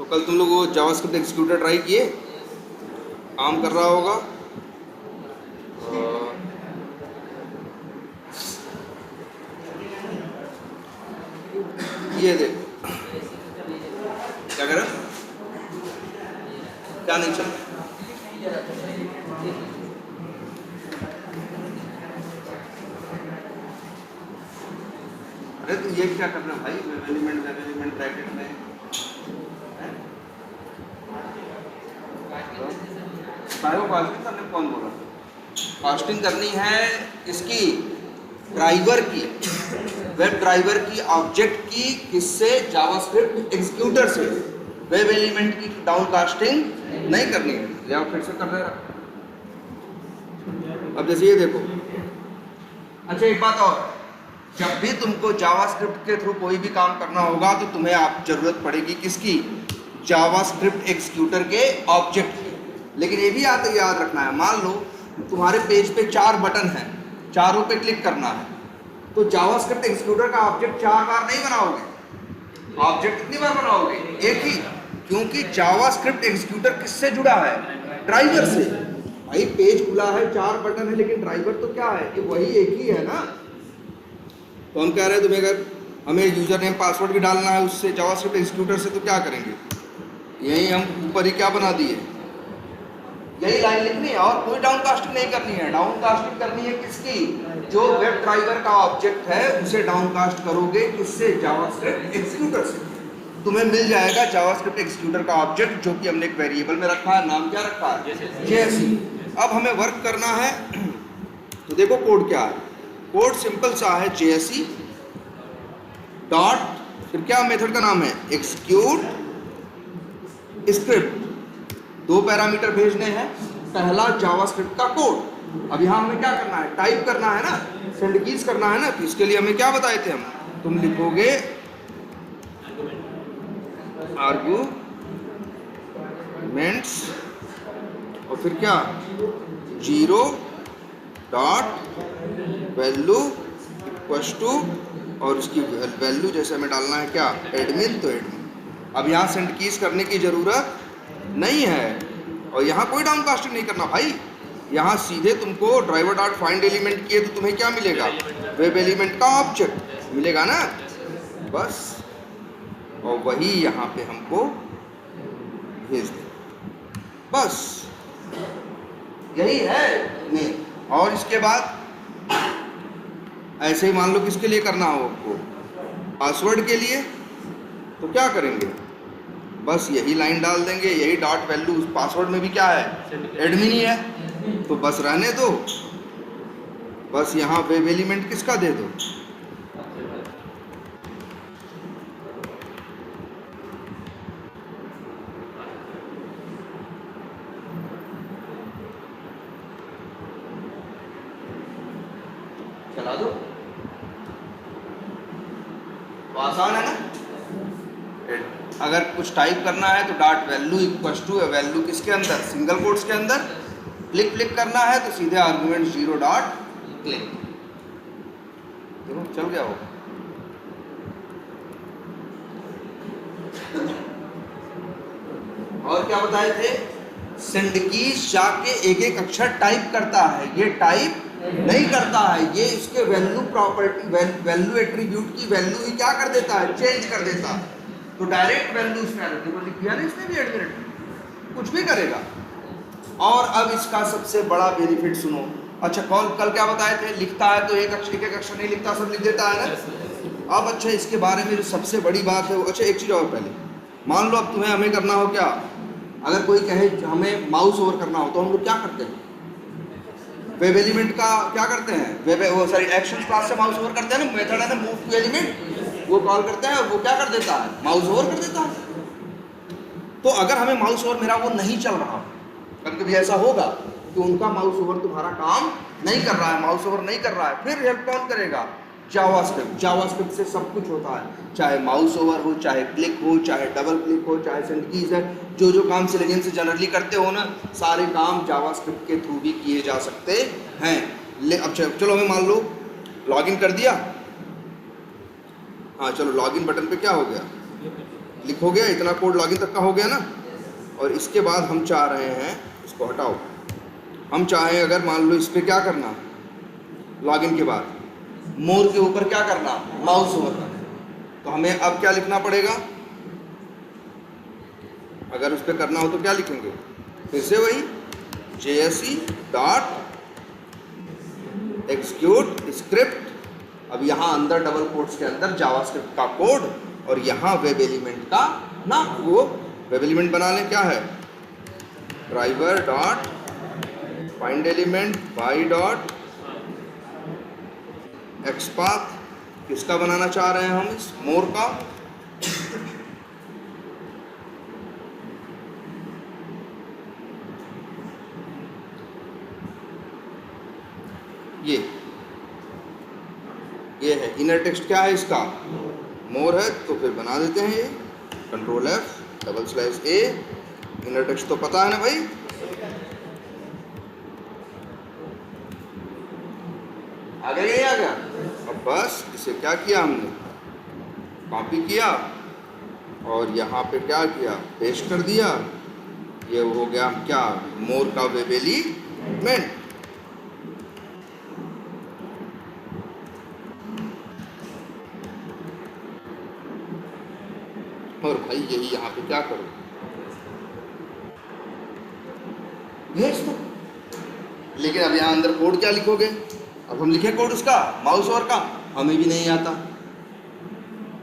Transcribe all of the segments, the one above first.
तो कल तुम लोग वो जावास्क्रिप्ट एग्जीक्यूटर ट्राई किए, काम कर रहा होगा। ये देखो क्या कर रहा है, क्या नहीं चल रहा। अरे तो ये क्या कर रहा है भाई, वेब एलिमेंट ब्रैकेट में कास्टिंग करने कौन बोला? कास्टिंग करनी है इसकी ड्राइवर की, वेब ड्राइवर की, ऑब्जेक्ट की, किससे? जावास्क्रिप्ट एग्जीक्यूटर से। वेब एलिमेंट की डाउन कास्टिंग नहीं करनी है। या फिर से कर दे रहा। अब जैसे ये देखो, अच्छा एक बात और, जब भी तुमको जावास्क्रिप्ट के थ्रू कोई भी काम करना होगा तो तुम्हें आप जरूरत पड़ेगी किसकी? जावास्क्रिप्ट एग्जीक्यूटर के ऑब्जेक्ट की। लेकिन ये भी याद रखना है, मान लो तुम्हारे पेज पे 4 बटन हैं, चारों पे क्लिक करना है, तो जावास्क्रिप्ट एग्जीक्यूटर का ऑब्जेक्ट 4 बार नहीं बनाओगे। ऑब्जेक्ट कितनी बार बनाओगे? एक ही, क्योंकि जावास्क्रिप्ट एग्जीक्यूटर किससे जुड़ा है? ड्राइवर से। भाई पेज खुला है, 4 बटन है, लेकिन ड्राइवर तो क्या है कि वही एक ही है ना। तो हम कह रहे हैं तुम्हें अगर हमें यूजर नेम पासवर्ड भी डालना है उससे जावास्क्रिप्ट एग्जीक्यूटर से, तो क्या करेंगे? यही हम ऊपर ही क्या बना दिए, यही लाइन लिखनी है और कोई डाउन कास्टिंग नहीं करनी है। डाउन कास्टिंग करनी है किसकी? जो वेब ड्राइवर का ऑब्जेक्ट है उसे डाउन कास्ट करोगे किससे? जावास्क्रिप्ट एग्जीक्यूटर से। तुम्हें मिल जाएगा जावास्क्रिप्ट एग्जीक्यूटर का ऑब्जेक्ट, जो कि हमने एक वेरिएबल में रखा है। नाम क्या रखा है? जेएसई। अब हमें वर्क करना है, तो देखो कोड क्या है। कोड सिंपल सा है, जेएसई डॉट, फिर क्या मेथड का नाम है? Execute script. 2 पैरामीटर भेजने हैं, पहला जावास्क्रिप्ट का कोड। अब यहाँ हमें क्या करना है? टाइप करना है ना, सेंड कीज करना है ना। तो इसके लिए हमें क्या बताए थे हम? तुम लिखोगे आर्गुमेंट्स और फिर क्या? 0 डॉट वैल्यू इक्वल्स टू, और इसकी वैल्यू जैसे हमें डालना है क्या? एडमिन, तो एडमिन। अब यहाँ सेंड कीज करने की जरूरत नहीं है और यहाँ कोई डाउन कास्टिंग नहीं करना भाई। यहाँ सीधे तुमको ड्राइवर डॉट फाइंड एलिमेंट किए तो तुम्हें क्या मिलेगा? वेब एलिमेंट का ऑब्जेक्ट मिलेगा ना, बस। और वही यहाँ पे हमको भेज दे, बस यही है मेन। और इसके बाद ऐसे ही मान लो किसके लिए करना हो आपको? पासवर्ड के लिए। तो क्या करेंगे? बस यही लाइन डाल देंगे, यही डॉट वैल्यू। उस पासवर्ड में भी क्या है? एडमिन ही है, तो बस रहने दो। बस यहाँ वेब एलिमेंट किसका दे दो? चला दो, तो आसान है ना। अगर कुछ टाइप करना है तो dot value equals to, value किसके अंदर? सिंगल कोट्स के अंदर। क्लिक करना है तो सीधे आर्गुमेंट 0 डॉट क्लिक। देखो चल गया वो। और क्या बताए थे? सेंड कीज जाके एक एक अक्षर टाइप करता है, ये टाइप नहीं करता है, ये इसके वैल्यू प्रॉपर्टी, वैल्यू एट्रीब्यूट की वैल्यू ही क्या कर देता है? चेंज कर देता है। तो डायरेक्ट वैल्यू इसमें आ जाती है। लिख दिया ना इसने भी एडमिन, कुछ भी करेगा। और अब इसका सबसे बड़ा बेनिफिट सुनो। अच्छा कल क्या बताए थे? लिखता है तो एक अक्षर नहीं लिखता, सब लिख देता है ना। अब अच्छा इसके बारे में जो सबसे बड़ी बात है वो, अच्छा एक चीज़ और पहले मान लो, अब तुम्हें हमें करना हो क्या? अगर कोई कहे हमें माउस ओवर करना हो तो हम लोग क्या करते हैं? वेब एलिमेंट का क्या करते हैं? एक्शन क्लास से माउस ओवर करते हैं ना, मेथड है ना मूव टू एलिमेंट, वो कॉल करते हैं, वो क्या कर देता है? माउस ओवर कर देता है। तो अगर हमें माउस ओवर, मेरा वो नहीं चल रहा, कभी कभी ऐसा होगा कि उनका माउस ओवर तुम्हारा काम नहीं कर रहा है, माउस ओवर नहीं कर रहा है, फिर हेल्प कौन करेगा? जावास्क्रिप्ट। जावास्क्रिप्ट से सब कुछ होता है, चाहे माउस ओवर हो, चाहे क्लिक हो, चाहे डबल क्लिक हो, चाहे सेंड कीज है, जो काम सेलेनियम से जनरली करते हो ना, सारे काम जावास्क्रिप्ट के थ्रू भी किए जा सकते हैं। अब चलो हमें मान लो लॉगिन कर दिया। हाँ चलो लॉगिन बटन पे क्या हो गया? लिखोगे, इतना कोड लॉगिन तक का हो गया ना। और इसके बाद हम चाह रहे हैं, इसको हटाओ, हम चाहें अगर मान लो इस पर क्या करना, लॉगिन के बाद मोर के ऊपर क्या करना, माउस ओवर करना, तो हमें अब क्या लिखना पड़ेगा, अगर उस पर करना हो तो क्या लिखेंगे, फिर से वही JSE डॉट एक्सिक्यूट स्क्रिप्ट। अब यहाँ अंदर डबल कोट्स के अंदर जावास्क्रिप्ट का कोड और यहाँ वेब एलिमेंट का नाम, वो वेब एलिमेंट बना लें, क्या है, driver dot find element by dot XPath. किसका बनाना चाह रहे हैं हम, इस मोर का, ये है इनर टेक्स्ट, क्या है इसका, मोर है, तो फिर बना देते हैं ये control F /A। Inner text तो पता है ना भाई, आ गया, यही आ गया। अब बस इसे क्या किया हमने, कॉपी किया और यहाँ पे क्या किया, पेस्ट कर दिया। ये हो गया क्या, मोर का वेब एलिमेंट। और भाई यही यहाँ पे क्या करो, भेज दो। लेकिन अब यहाँ अंदर कोड क्या लिखोगे, अब हम लिखे कोड उसका माउस ओवर का, हमें भी नहीं आता,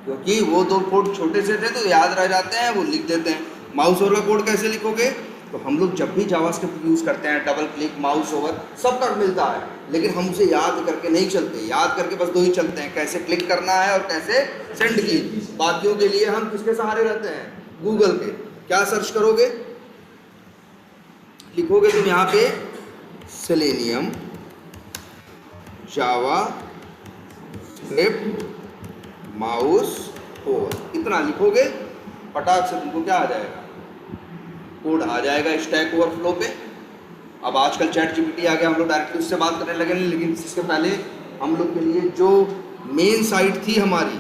क्योंकि वो दो कोड छोटे से थे तो याद रह जाते हैं, वो लिख देते हैं। माउस ओवर का कोड कैसे लिखोगे, तो हम लोग जब भी जावास्क्रिप्ट यूज़ करते हैं, डबल क्लिक, माउस ओवर सबका मिलता है, लेकिन हम उसे याद करके नहीं चलते। याद करके बस दो ही चलते हैं, कैसे क्लिक करना है और कैसे सेंड की। बाकियों के लिए हम किसके सहारे रहते हैं, गूगल के। क्या सर्च करोगे, लिखोगे तुम यहाँ पे सेलेनियम जावा स्क्रिप्ट माउस ओवर, इतना लिखोगे, फटाक से तुमको क्या आ जाएगा, कोड आ जाएगा स्टैक ओवरफ्लो पे। अब आजकल चैट GPT आ गया, हम लोग डायरेक्टली उससे बात करने लगे, लेकिन इससे पहले हम लोग के लिए जो मेन साइट थी हमारी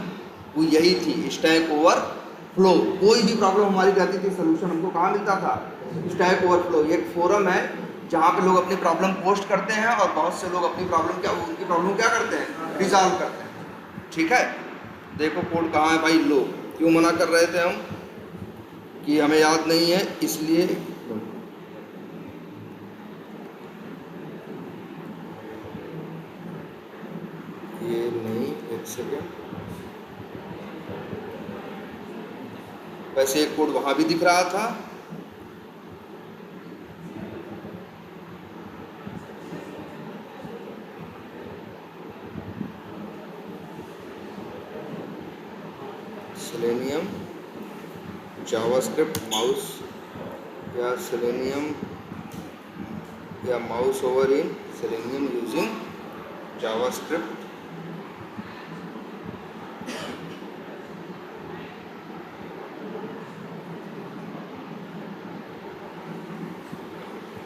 वो यही थी, स्टैक ओवरफ्लो। कोई भी प्रॉब्लम हमारी रहती थी, सोल्यूशन हमको कहाँ मिलता था, स्टैक ओवरफ्लो। एक फोरम है जहाँ पे लोग अपनी प्रॉब्लम पोस्ट करते हैं और बहुत से लोग अपनी प्रॉब्लम क्या, उनकी प्रॉब्लम क्या करते हैं, रिजॉल्व करते हैं। ठीक है, देखो कोड कहाँ है भाई, लो। क्यों मना कर रहे थे हम कि हमें याद नहीं है, इसलिए ये नहीं, एक सेकेंड, वैसे एक कोड वहां भी दिख रहा था, सेलेनियम जावास्क्रिप्ट माउस या सेलेनियम या mouse over in selenium using JavaScript.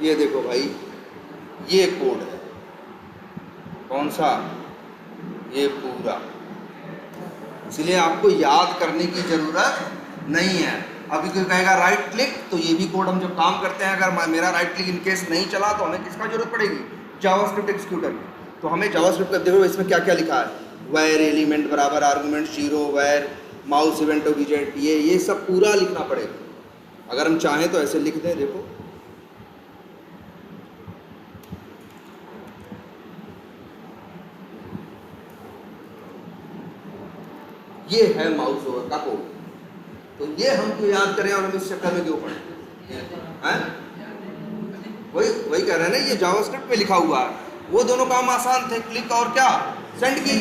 ये देखो भाई, ये कोड है, कौन सा, ये पूरा। इसलिए आपको याद करने की जरूरत नहीं है। अभी कोई कहेगा राइट क्लिक, तो ये भी कोड हम जब काम करते हैं, अगर मेरा राइट क्लिक इनकेस नहीं चला तो हमें किसका जरूरत पड़ेगी, जावास्क्रिप्ट एक्सिक्यूटर की। तो हमें जावास्क्रिप्ट का देखो इसमें क्या क्या लिखा है, वायर एलिमेंट बराबर argument 0, wire mouse event object, ये सब पूरा लिखना पड़ेगा। अगर हम चाहें तो ऐसे लिख दें, देखो ये है माउस ओवर का कोड। तो ये हम क्यों याद करें और हम इस चक्कर में क्यों पढ़ें, हैं? वही कह रहे हैं ना, ये जावास्क्रिप्ट पे लिखा हुआ है। वो दोनों काम आसान थे, क्लिक और क्या, सेंड की।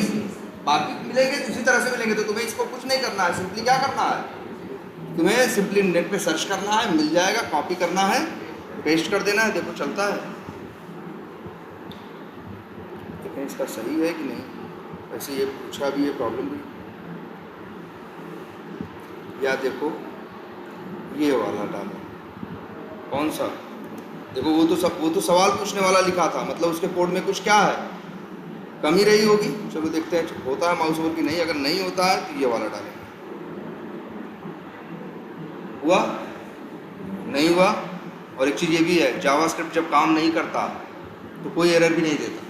बाकी मिलेंगे उसी तरह से मिलेंगे, तो तुम्हें इसको कुछ नहीं करना है। सिंपली क्या करना है, तुम्हें सिंपली नेट पे सर्च करना है, मिल जाएगा, कॉपी करना है, पेस्ट कर देना है, देखो चलता है। लेकिन इसका सही है कि नहीं, वैसे ये पूछा भी है, प्रॉब्लम भी। या देखो ये वाला डालो, कौन सा, देखो वो तो सवाल पूछने वाला लिखा था, मतलब उसके कोड में कुछ क्या है, कमी रही होगी। चलो देखते हैं होता है माउस ओवर की नहीं। अगर नहीं होता है तो ये वाला डालेंगे, हुआ? नहीं हुआ। और एक चीज़ ये भी है, जावास्क्रिप्ट जब काम नहीं करता तो कोई एरर भी नहीं देता,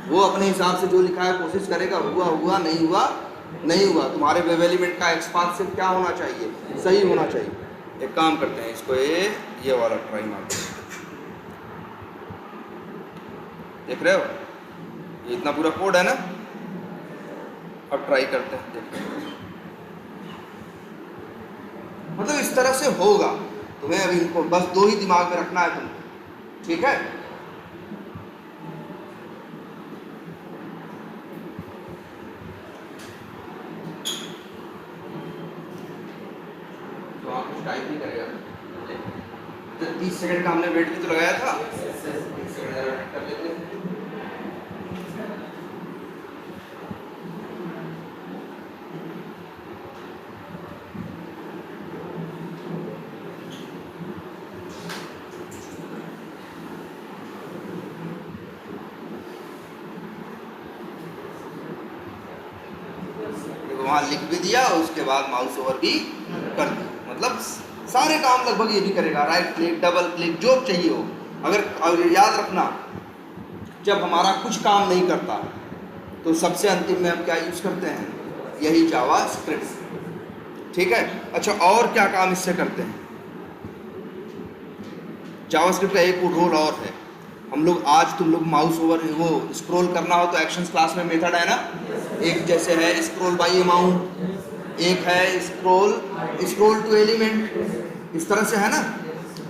वो अपने हिसाब से जो लिखा है कोशिश करेगा, हुआ हुआ, नहीं हुआ नहीं हुआ। तुम्हारे वेब एलिमेंट का एक्सपांस सिर्फ क्या होना चाहिए? सही होना चाहिए। एक काम करते हैं, इसको ये वाला ट्राई मारते हैं। देख रहे हो, ये इतना पूरा कोड है ना। अब ट्राई करते हैं, देखते हैं। मतलब इस तरह से होगा। तुम्हें अभी इनको बस दो ही दिमाग में रखना है तुमको, ठीक है? तो आप कुछ टाइप नहीं करेगा। 30 सेकंड का हमने वेट भी तो लगाया था। 30 सेकंड कर लेते हैं। वहाँ लिख भी दिया, उसके बाद माउस ओवर भी कर दिया। मतलब सारे काम लगभग ये भी करेगा, राइट क्लिक, डबल क्लिक, जो चाहिए हो। अगर याद रखना, जब हमारा कुछ काम नहीं करता तो सबसे अंतिम में हम क्या यूज़ करते हैं? यही जावास्क्रिप्ट, ठीक है? अच्छा, और क्या काम इससे करते हैं? जावास्क्रिप्ट का एक रोल और है। हम लोग आज तुम लोग माउस ओवर वो स्क्रॉल करना हो तो एक्शंस क्लास में मेथड है ना, एक जैसे है स्क्रॉल बाय अमाउंट, एक है स्क्रॉल टू एलिमेंट, इस तरह से है ना।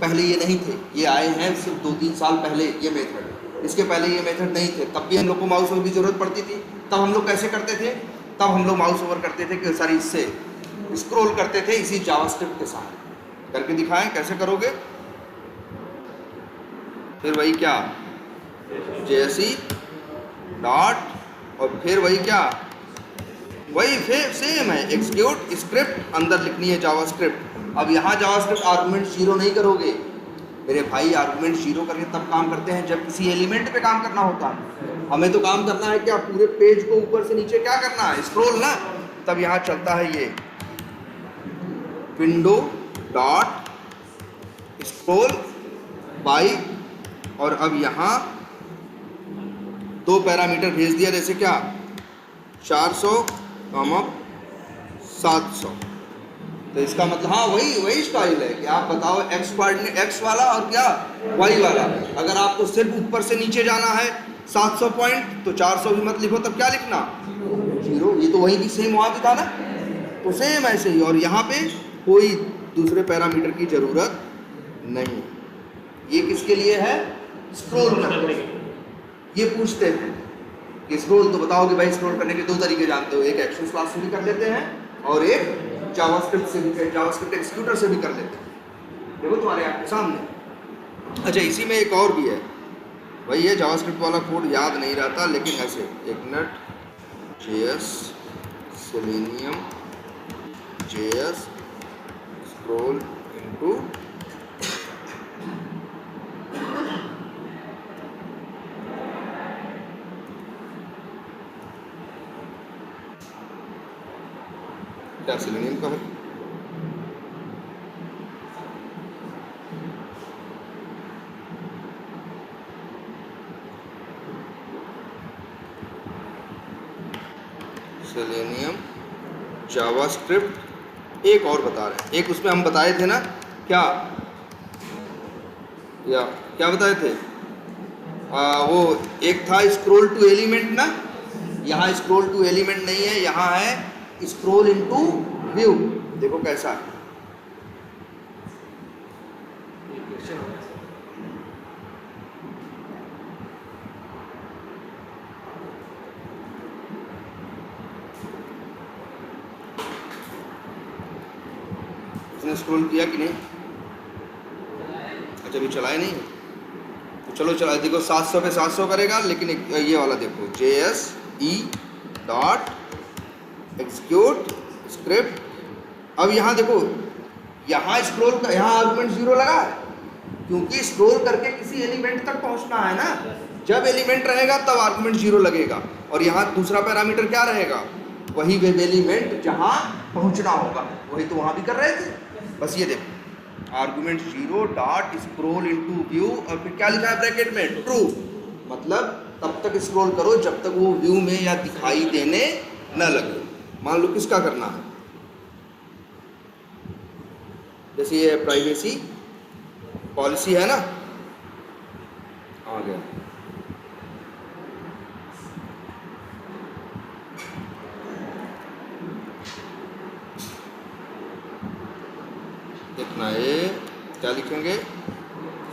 पहले ये नहीं थे, ये आए हैं सिर्फ 2-3 साल पहले ये मेथड। इसके पहले ये मेथड नहीं थे, तब भी हम लोग को माउस ओवर की ज़रूरत पड़ती थी। तब हम लोग कैसे करते थे? तब हम लोग माउस ओवर करते थे कि सारी इससे स्क्रॉल करते थे इसी जावास्क्रिप्ट के साथ। करके दिखाएं कैसे करोगे? फिर वही क्या, जेएसई डॉट, और फिर वही क्या, वही फिर सेम है, एग्जीक्यूट स्क्रिप्ट, अंदर लिखनी है जावास्क्रिप्ट। अब यहाँ जावास्क्रिप्ट आर्गुमेंट 0 नहीं करोगे मेरे भाई। आर्गुमेंट 0 करके तब काम करते हैं जब किसी एलिमेंट पे काम करना होता है। हमें तो काम करना है क्या, पूरे पेज को ऊपर से नीचे क्या करना है, स्क्रॉल ना। तब यहाँ चलता है ये विंडो डॉट स्क्रॉल बाय, और अब यहाँ 2 पैरामीटर भेज दिया, जैसे क्या 400, 700। तो इसका मतलब हाँ वही स्टाइल है कि आप बताओ एक्स कोऑर्डिनेट, एक्स वाला और क्या वाई वाला। अगर आपको सिर्फ ऊपर से नीचे जाना है 700 पॉइंट, तो 400 भी मत लिखो, तब क्या लिखना 0। ये तो वही भी सेम वहाँ भी था ना, तो सेम ऐसे ही। और यहाँ पे कोई दूसरे पैरामीटर की जरूरत नहीं। ये किसके लिए है? स्क्रॉल करने। ये पूछते हैं कि स्क्रॉल तो बताओगे भाई, स्क्रॉल करने के 2 तरीके जानते हो, एक एक्शंस क्लास से भी कर लेते हैं और एक जावास्क्रिप्ट से भी, जावास्क्रिप्ट एक्जीक्यूटर से भी कर लेते हैं। देखो तुम्हारे आपके सामने। अच्छा, इसी में एक और भी है, वही है जावास्क्रिप्ट वाला कोड याद नहीं रहता, लेकिन ऐसे इग्निट JS selenium JS scroll into क्या सेलेनियम का है, सेलेनियम जावास्क्रिप्ट। एक और बता रहे हैं, एक उसमें हम बताए थे ना क्या, या क्या बताए थे, वो एक था स्क्रॉल टू एलिमेंट ना। यहाँ स्क्रॉल टू एलिमेंट नहीं है, यहाँ है स्क्रॉल इनटू व्यू। देखो कैसा है, उसने स्क्रॉल किया कि नहीं? अच्छा, अभी चलाए नहीं, तो चलो चला। देखो 700 पे 700 करेगा, लेकिन ये वाला देखो JSE डॉट एग्जीक्यूट स्क्रिप्ट। अब यहाँ देखो, यहाँ स्क्रॉल का, यहाँ आर्गुमेंट 0 लगा है, क्योंकि स्क्रॉल करके किसी एलिमेंट तक पहुँचना है ना। जब एलिमेंट रहेगा तब आर्गुमेंट 0 लगेगा, और यहाँ दूसरा पैरामीटर क्या रहेगा, वही वेब एलिमेंट जहाँ पहुँचना होगा। वही तो वहाँ भी कर रहे थे, बस ये देखो, argument 0 dot scroll into view, और फिर क्या लिखा है ब्रैकेट में, ट्रू, मतलब तब तक स्क्रॉल करो जब तक वो व्यू में या दिखाई देने न लगे। मान लो किसका करना है, जैसे ये प्राइवेसी पॉलिसी है ना, आ गया, देखना ये क्या लिखेंगे,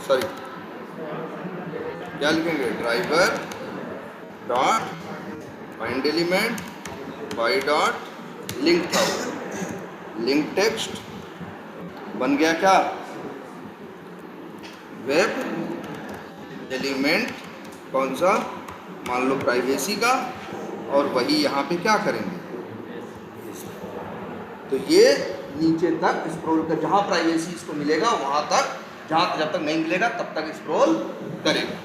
सॉरी क्या लिखेंगे, driver dot find element Y dot link था, लिंक टेक्स्ट बन गया क्या, वेब एलिमेंट कौन सा, मान लो प्राइवेसी का, और वही यहाँ पे क्या करेंगे, तो ये नीचे तक स्क्रॉल कर, जहाँ प्राइवेसी इसको मिलेगा वहाँ तक, जहाँ जब तक नहीं मिलेगा तब तक स्क्रॉल करेगा।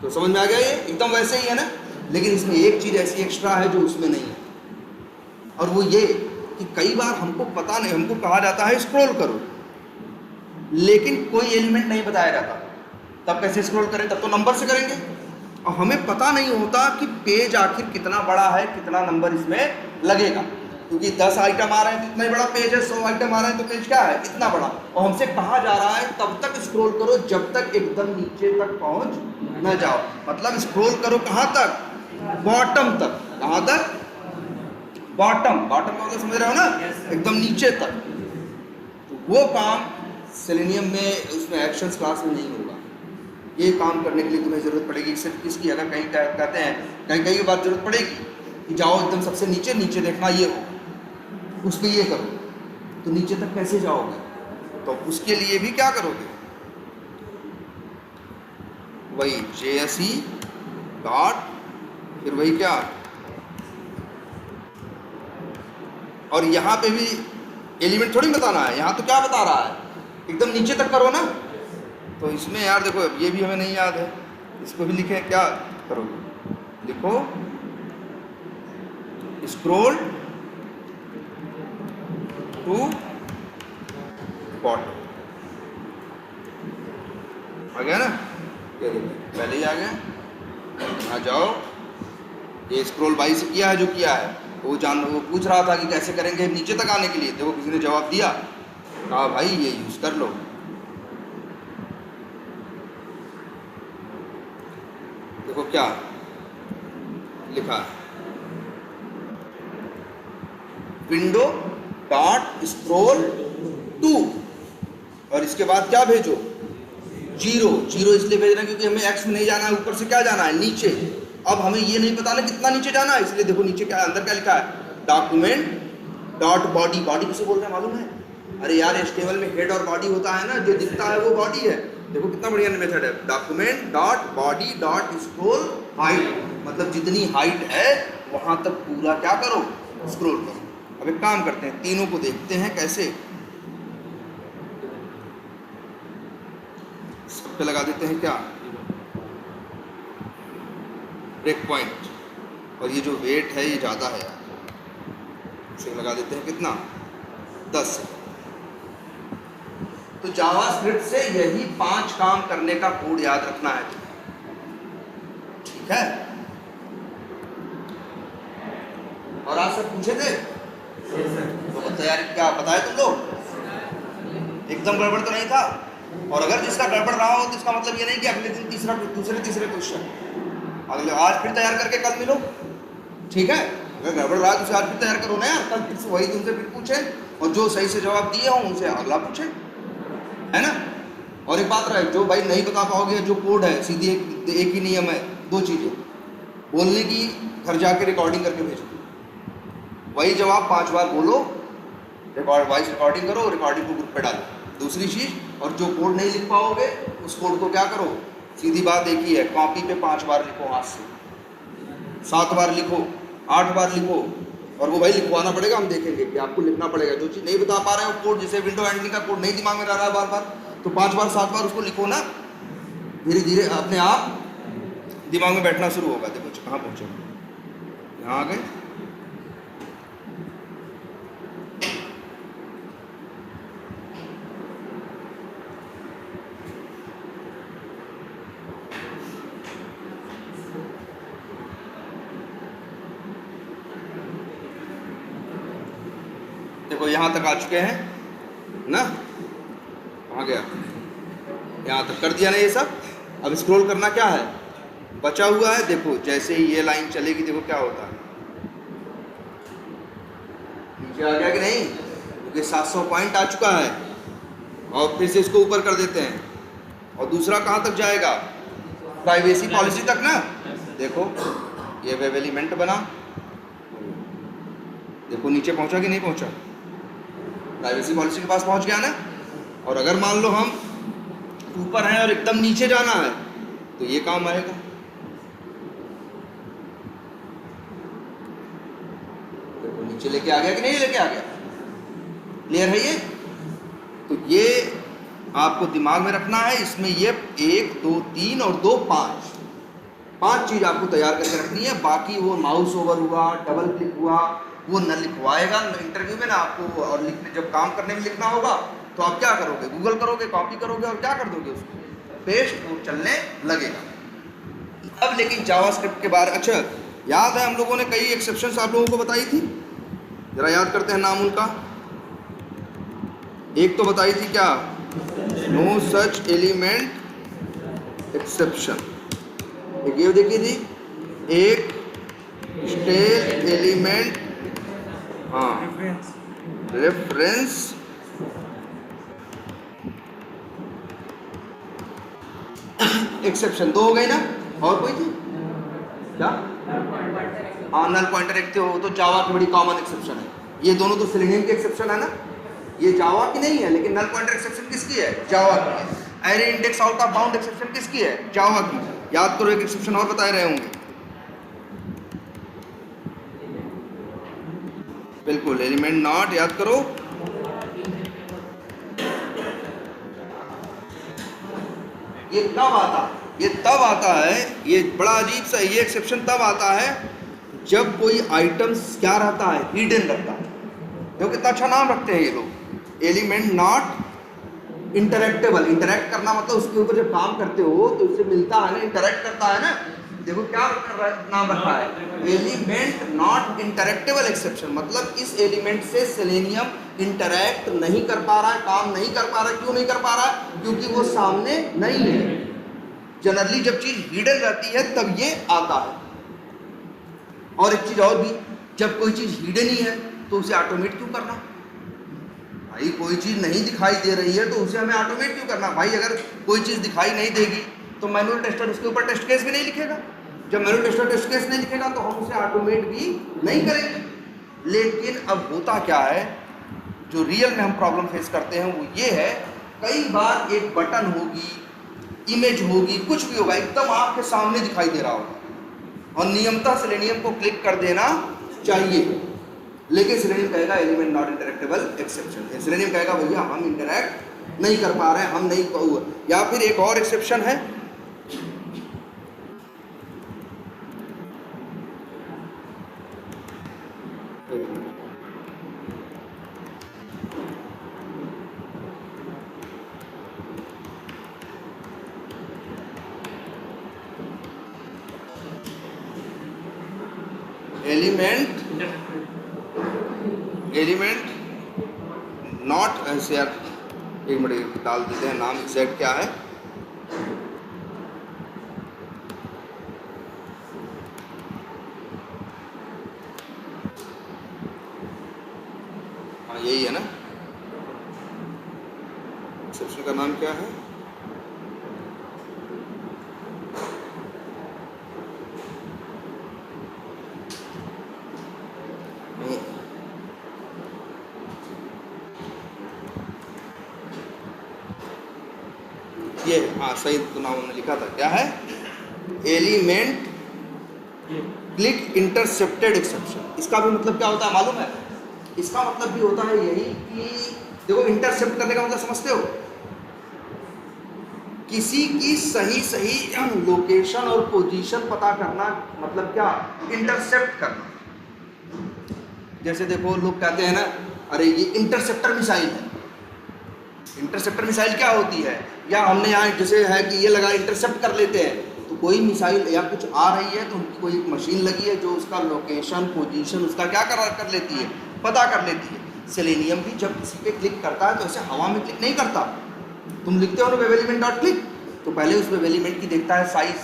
तो समझ में आ गया, ये एकदम वैसे ही है ना, लेकिन इसमें एक चीज़ ऐसी एक्स्ट्रा है जो उसमें नहीं है, और वो ये कि कई बार हमको पता नहीं, हमको कहा जाता है स्क्रॉल करो, लेकिन कोई एलिमेंट नहीं बताया जाता, तब कैसे स्क्रॉल करें, तब तो नंबर से करेंगे, और हमें पता नहीं होता कि पेज आखिर कितना बड़ा है, कितना नंबर इसमें लगेगा, क्योंकि 10 आइटम आ रहे हैं तो इतना ही बड़ा पेज है, 100 आइटम आ रहे हैं तो पेज क्या है, इतना बड़ा, और हमसे कहा जा रहा है तब तक स्क्रॉल करो जब तक एकदम नीचे तक पहुंच न जाओ, मतलब स्क्रॉल करो कहाँ तक, बॉटम तक, कहाँ तक, बॉटम, बॉटम का मतलब समझ रहे हो ना, एकदम नीचे तक। तो वो काम सेलेनियम में, उसमें एक्शंस क्लास में नहीं होगा, ये काम करने के लिए तुम्हें ज़रूरत पड़ेगी सिर्फ किसकी, अगर कहीं कहते हैं कहीं कहीं बात ज़रूरत पड़ेगी कि जाओ एकदम सबसे नीचे, नीचे देखना ये हो, उस पर ये करो, तो नीचे तक कैसे जाओगे, तो उसके लिए भी क्या करोगे, वही JSE डॉट, फिर वही क्या, और यहाँ पे भी एलिमेंट थोड़ी बताना है, यहाँ तो क्या बता रहा है, एकदम नीचे तक करो ना, तो इसमें यार देखो ये भी हमें नहीं याद है, इसको भी लिखें, क्या करोगे, लिखो स्क्रॉल टू बॉटम, आ गया ना, ये देखो पहले ही आ गया, यहाँ जाओ, ये स्क्रॉल बाई से किया है जो किया है, वो पूछ रहा था कि कैसे करेंगे नीचे तक आने के लिए, देखो किसी ने जवाब दिया, कहा भाई ये यूज कर लो, देखो क्या लिखा है, विंडो डॉट स्क्रॉल टू, और इसके बाद क्या भेजो, 0, 0 इसलिए भेजना क्योंकि हमें एक्स में नहीं जाना है, ऊपर से क्या जाना है, नीचे, अब हमें ये नहीं पता ना कितना नीचे जाना है, इसलिए देखो नीचे क्या, अंदर क्या लिखा है, डॉक्यूमेंट डॉट बॉडी, बॉडी किसे बोल रहे हैं मालूम है, अरे यार HTML में हेड और बॉडी होता है ना, जो दिखता है वो बॉडी है, देखो कितना बढ़िया मेथड है, document dot body dot scroll height, मतलब जितनी हाइट है वहां तक पूरा क्या करो, स्क्रॉल करो। अब एक काम करते हैं, तीनों को देखते हैं कैसे, सब पे लगा देते हैं क्या, ब्रेक पॉइंट, और ये जो वेट है ये ज़्यादा है यार, इसे लगा देते हैं कितना, 10। तो जावास्क्रिप्ट से यही 5 काम करने का कोड याद रखना है, ठीक है, और आज सब पूछे थे तो तैयारी क्या बताए तुम लोग, एकदम गड़बड़ तो नहीं था, और अगर जिसका गड़बड़ रहा हो तो इसका मतलब ये नहीं कि अगले दिन दूसरे तीसरे क्वेश्चन, अगले आज फिर तैयार करके कल मिलो, ठीक है, अगर गड़बड़ रहा तो आज फिर तैयार करो ना यार, कल फिर से वही तुमसे फिर पूछे, और जो सही से जवाब दिए हों उनसे अगला पूछे, है ना। और एक बात रहे, जो भाई नहीं बता पाओगे, जो कोड है सीधी एक ही नियम है, 2 चीज़ें, बोलने की, घर जाके रिकॉर्डिंग करके भेजो, वही जवाब 5 बार बोलो, वॉइस रिकॉर्डिंग करो, रिकॉर्डिंग को ग्रुप पे डालो, दूसरी चीज़, और जो कोड नहीं लिख पाओगे उस कोड को क्या करो, सीधी बात एक ही है, कॉपी पे 5 बार लिखो, हाथ से 7 बार लिखो, 8 बार लिखो, और वो भाई लिखवाना पड़ेगा, हम देखेंगे कि आपको लिखना पड़ेगा, जो चीज़ नहीं बता पा रहे हो कोड, जैसे विंडो हैंडलिंग का कोड नहीं दिमाग में रह रहा है बार बार, तो 5 बार 7 बार उसको लिखो ना, धीरे धीरे अपने आप दिमाग में बैठना शुरू होगा। देखो कहाँ पहुँचे, यहाँ आ गए, देखो यहाँ तक आ चुके हैं ना, कहाँ गया, यहाँ तक कर दिया ना ये सब। अब स्क्रॉल करना क्या है, बचा हुआ है। देखो जैसे ही ये लाइन चलेगी देखो क्या होता है, नीचे आ गया कि नहीं, क्योंकि 700 पॉइंट आ चुका है। और फिर से इसको ऊपर कर देते हैं, और दूसरा कहाँ तक जाएगा, प्राइवेसी पॉलिसी तक ना। देखो ये वेब एलिमेंट बना, देखो नीचे पहुंचा कि नहीं पहुंचा, प्राइवेसी पॉलिसी के पास पहुंच गया ना। और अगर मान लो हम ऊपर हैं और एकदम नीचे जाना है तो ये काम आएगा। देखो नीचे लेके आ गया कि नहीं लेके आ गया, क्लियर है ये। तो ये आपको दिमाग में रखना है, इसमें ये 1 2 3 और 2 5 चीज आपको तैयार करके रखनी है। बाकी वो माउस ओवर हुआ, डबल क्लिक हुआ, वो न लिखवाएगा इंटरव्यू में ना आपको। और लिखने जब काम करने में लिखना होगा तो आप क्या करोगे, गूगल करोगे, कॉपी करोगे और क्या कर दोगे उसको, पेस्ट, वो चलने लगेगा। अब लेकिन जावास्क्रिप्ट के बारे, अच्छा याद है हम लोगों ने कई एक्सेप्शंस आप लोगों को बताई थी, जरा याद करते हैं नाम उनका। एक तो बताई थी क्या, नो सच एलिमेंट एक्सेप्शन, एक ये देखी थी, एक स्टेल एलिमेंट, हाँ रेफरेंस एक्सेप्शन, 2 हो गई ना। और कोई थी क्या, हाँ नल पॉइंटर एक थे, वो तो जावा की बड़ी कॉमन एक्सेप्शन है। ये दोनों तो सेलेनियम की एक्सेप्शन है ना, ये जावा की नहीं है, लेकिन नल पॉइंटर एक्सेप्शन किसकी है, जावा की है। Array index out of bound exception किसकी है, जावा की। याद करो, एक एक्सेप्शन और बताए रहे होंगे, बिल्कुल एलिमेंट नॉट, याद करो। ये कब आता, ये तब आता है, ये बड़ा अजीब सा, ये एक्सेप्शन तब आता है जब कोई आइटम्स क्या रहता है, हिडन रहता है। देखो कितना अच्छा नाम रखते हैं ये लोग, एलिमेंट नॉट इंटरेक्टेबल। इंटरेक्ट करना मतलब उसके ऊपर जब काम करते हो तो उससे मिलता है ना, इंटरेक्ट करता है ना। देखो क्या नाम रखा है, एलिमेंट नॉट इंटरेक्टेबल एक्सेप्शन, मतलब इस एलिमेंट से सेलेनियम इंटरेक्ट नहीं कर पा रहा है, काम नहीं कर पा रहा है। क्यों नहीं कर पा रहा है, क्योंकि वो सामने नहीं है। जनरली जब चीज हिडन रहती है तब ये आता है। और एक चीज और भी, जब कोई चीज हिडन ही है तो उसे ऑटोमेट क्यों करना भाई, कोई चीज नहीं दिखाई दे रही है तो उसे हमें ऑटोमेट क्यों करना भाई। अगर कोई चीज दिखाई नहीं देगी तो मैनुअल टेस्टर उसके ऊपर टेस्ट केस भी नहीं लिखेगा। जब मैनुअल टेस्टर टेस्ट केस नहीं लिखेगा तो हम उसे ऑटोमेट भी नहीं करेंगे। लेकिन अब होता क्या है, जो रियल में हम प्रॉब्लम फेस करते हैं वो ये है, कई बार एक बटन होगी, इमेज होगी, कुछ भी होगा, एकदम आपके सामने दिखाई दे रहा होगा और नियमतः सेलेनियम को क्लिक कर देना चाहिए, लेकिन सेलेनियम कहेगा एलिमेंट नॉट इंटरेक्टेबल एक्सेप्शन। सेलेनियम कहेगा भैया हम इंटरेक्ट नहीं कर पा रहे हैं, हम नहीं। या फिर एक और एक्सेप्शन है, एलिमेंट नॉट ऐसे, यार एक मिनट डाल देते हैं नाम एग्जैक्ट क्या है। हाँ यही है ना, एक्सेप्शन का नाम क्या है, ये, हाँ सही तो नाम हमने लिखा था, क्या है, एलिमेंट क्लिक इंटरसेप्टेड एक्सेप्शन। इसका भी मतलब क्या होता है मालूम है, इसका मतलब भी होता है यही कि देखो इंटरसेप्ट करने का मतलब समझते हो, किसी की सही लोकेशन और पोजीशन पता करना, मतलब क्या, इंटरसेप्ट करना। जैसे देखो लोग कहते हैं ना, अरे ये इंटरसेप्टर मिसाइल है। इंटरसेप्टर मिसाइल क्या होती है, या हमने यहाँ जैसे है कि ये लगा इंटरसेप्ट कर लेते हैं, तो कोई मिसाइल या कुछ आ रही है तो उनकी कोई मशीन लगी है जो उसका लोकेशन पोजीशन उसका क्या कर लेती है, पता कर लेती है। सेलेनियम भी जब किसी पे क्लिक करता है तो ऐसे हवा में क्लिक नहीं करता। तुम लिखते हो ना वेब एलिमेंट डॉट क्लिक, तो पहले उस वेब एलिमेंट की देखता है साइज,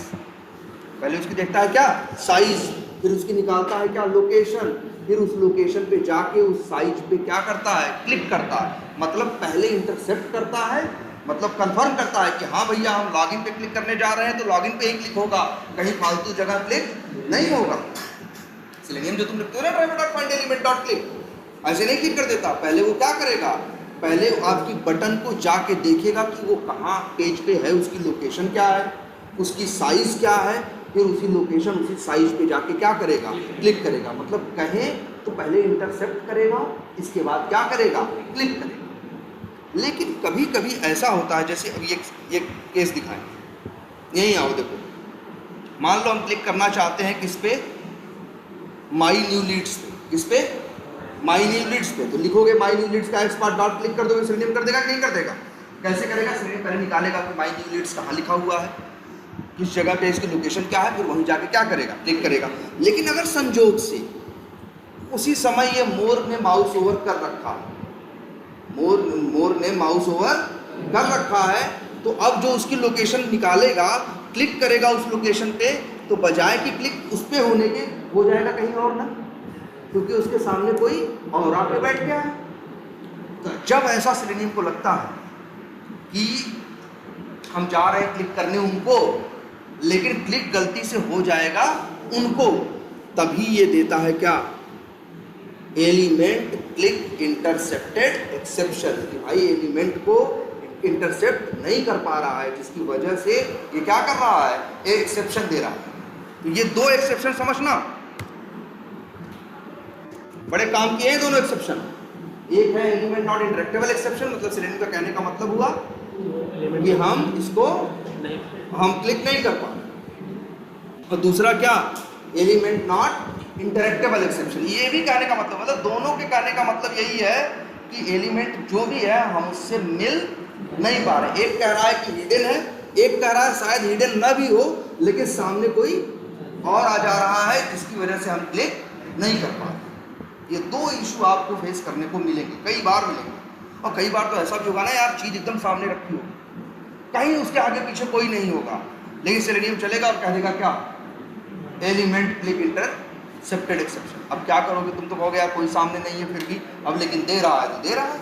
पहले उसकी देखता है क्या साइज, फिर उसकी निकालता है क्या लोकेशन, फिर उस लोकेशन पे जाके उस साइज पे क्या करता है क्लिक करता है। मतलब पहले इंटरसेप्ट करता है, मतलब कंफर्म करता है कि हाँ भैया हम लॉगिन पे क्लिक करने जा रहे हैं तो लॉगिन पे ही क्लिक होगा, कहीं फालतू जगह क्लिक नहीं होगा। सेलेनियम जो तुम लिखते हो ना driver.findElement.click, ऐसे नहीं क्लिक कर देता। पहले वो क्या करेगा, पहले आपकी बटन को जाके देखेगा कि वो कहाँ पेज पे है, उसकी लोकेशन क्या है, उसकी साइज क्या है, फिर उसी लोकेशन उसी साइज पे जाके क्या करेगा क्लिक करेगा। मतलब कहें तो पहले इंटरसेप्ट करेगा, इसके बाद क्या करेगा क्लिक करेगा। लेकिन कभी कभी ऐसा होता है, जैसे अभी एक केस दिखाएं, यहीं आओ देखो, मान लो हम क्लिक करना चाहते हैं किस पे, माई न्यू लीड्स पे, किस पे माई न्यू लीड्स पे, तो लिखोगे माई न्यू लीड्स का एक्सपार्ट डॉट क्लिक कर दोगे, सेलेनियम कर देगा कि नहीं कर देगा, कैसे करेगा, सेलेनियम पहले निकालेगा कि माई न्यू लीड्स कहाँ लिखा हुआ है, किस जगह पे इसकी लोकेशन क्या है, फिर वहीं जाके क्या करेगा क्लिक करेगा। लेकिन अगर संजोग से उसी समय ये मोर ने माउस ओवर कर रखा है, मोर ने माउस ओवर कर रखा है, तो अब जो उसकी लोकेशन निकालेगा क्लिक करेगा उस लोकेशन पे, तो बजाय कि क्लिक उस पे होने के हो जाएगा कहीं और ना, क्योंकि उसके सामने कोई और आके बैठ गया है। तो जब ऐसा सेलेनियम को लगता है कि हम जा रहे हैं क्लिक करने उनको, लेकिन क्लिक गलती से हो जाएगा उनको, तभी ये देता है क्या एलिमेंट क्लिक इंटरसेप्टेड एक्सेप्शन, कि भाई एलिमेंट को इंटरसेप्ट नहीं कर पा रहा है, जिसकी वजह से ये क्या कर रहा है एक्सेप्शन दे रहा है। तो ये दो एक्सेप्शन समझना, बड़े काम किए हैं दोनों एक्सेप्शन। एक है एलिमेंट नॉट इंटरेक्टेबल एक्सेप्शन, मतलब सेलेनियम का कहने का मतलब हुआ कि हम इसको हम क्लिक नहीं कर पा रहे, और दूसरा क्या एलिमेंट नॉट इंटरेक्टेबल एक्सेप्शन, ये भी कहने का मतलब दोनों के कहने का मतलब यही है कि एलिमेंट जो भी है हम उससे मिल नहीं पा रहे। एक कह रहा है कि हिडन है, एक कह रहा है शायद हिडन ना भी हो लेकिन सामने कोई और आ जा रहा है जिसकी वजह से हम क्लिक नहीं कर पा रहे। ये दो इशू आपको फेस करने को मिलेंगे, कई बार मिलेंगे, और कई बार तो ऐसा भी होगा ना यार चीज़ एकदम सामने रखी हो, कहीं उसके आगे पीछे कोई नहीं होगा, लेकिन सेलेनियम चलेगा और कह देगा क्या एलिमेंट क्लिक इंटरसेप्टेड एक्सेप्शन। अब क्या करोगे, तुम तो कहोगे यार कोई सामने नहीं है फिर भी, अब लेकिन दे रहा है तो दे रहा है।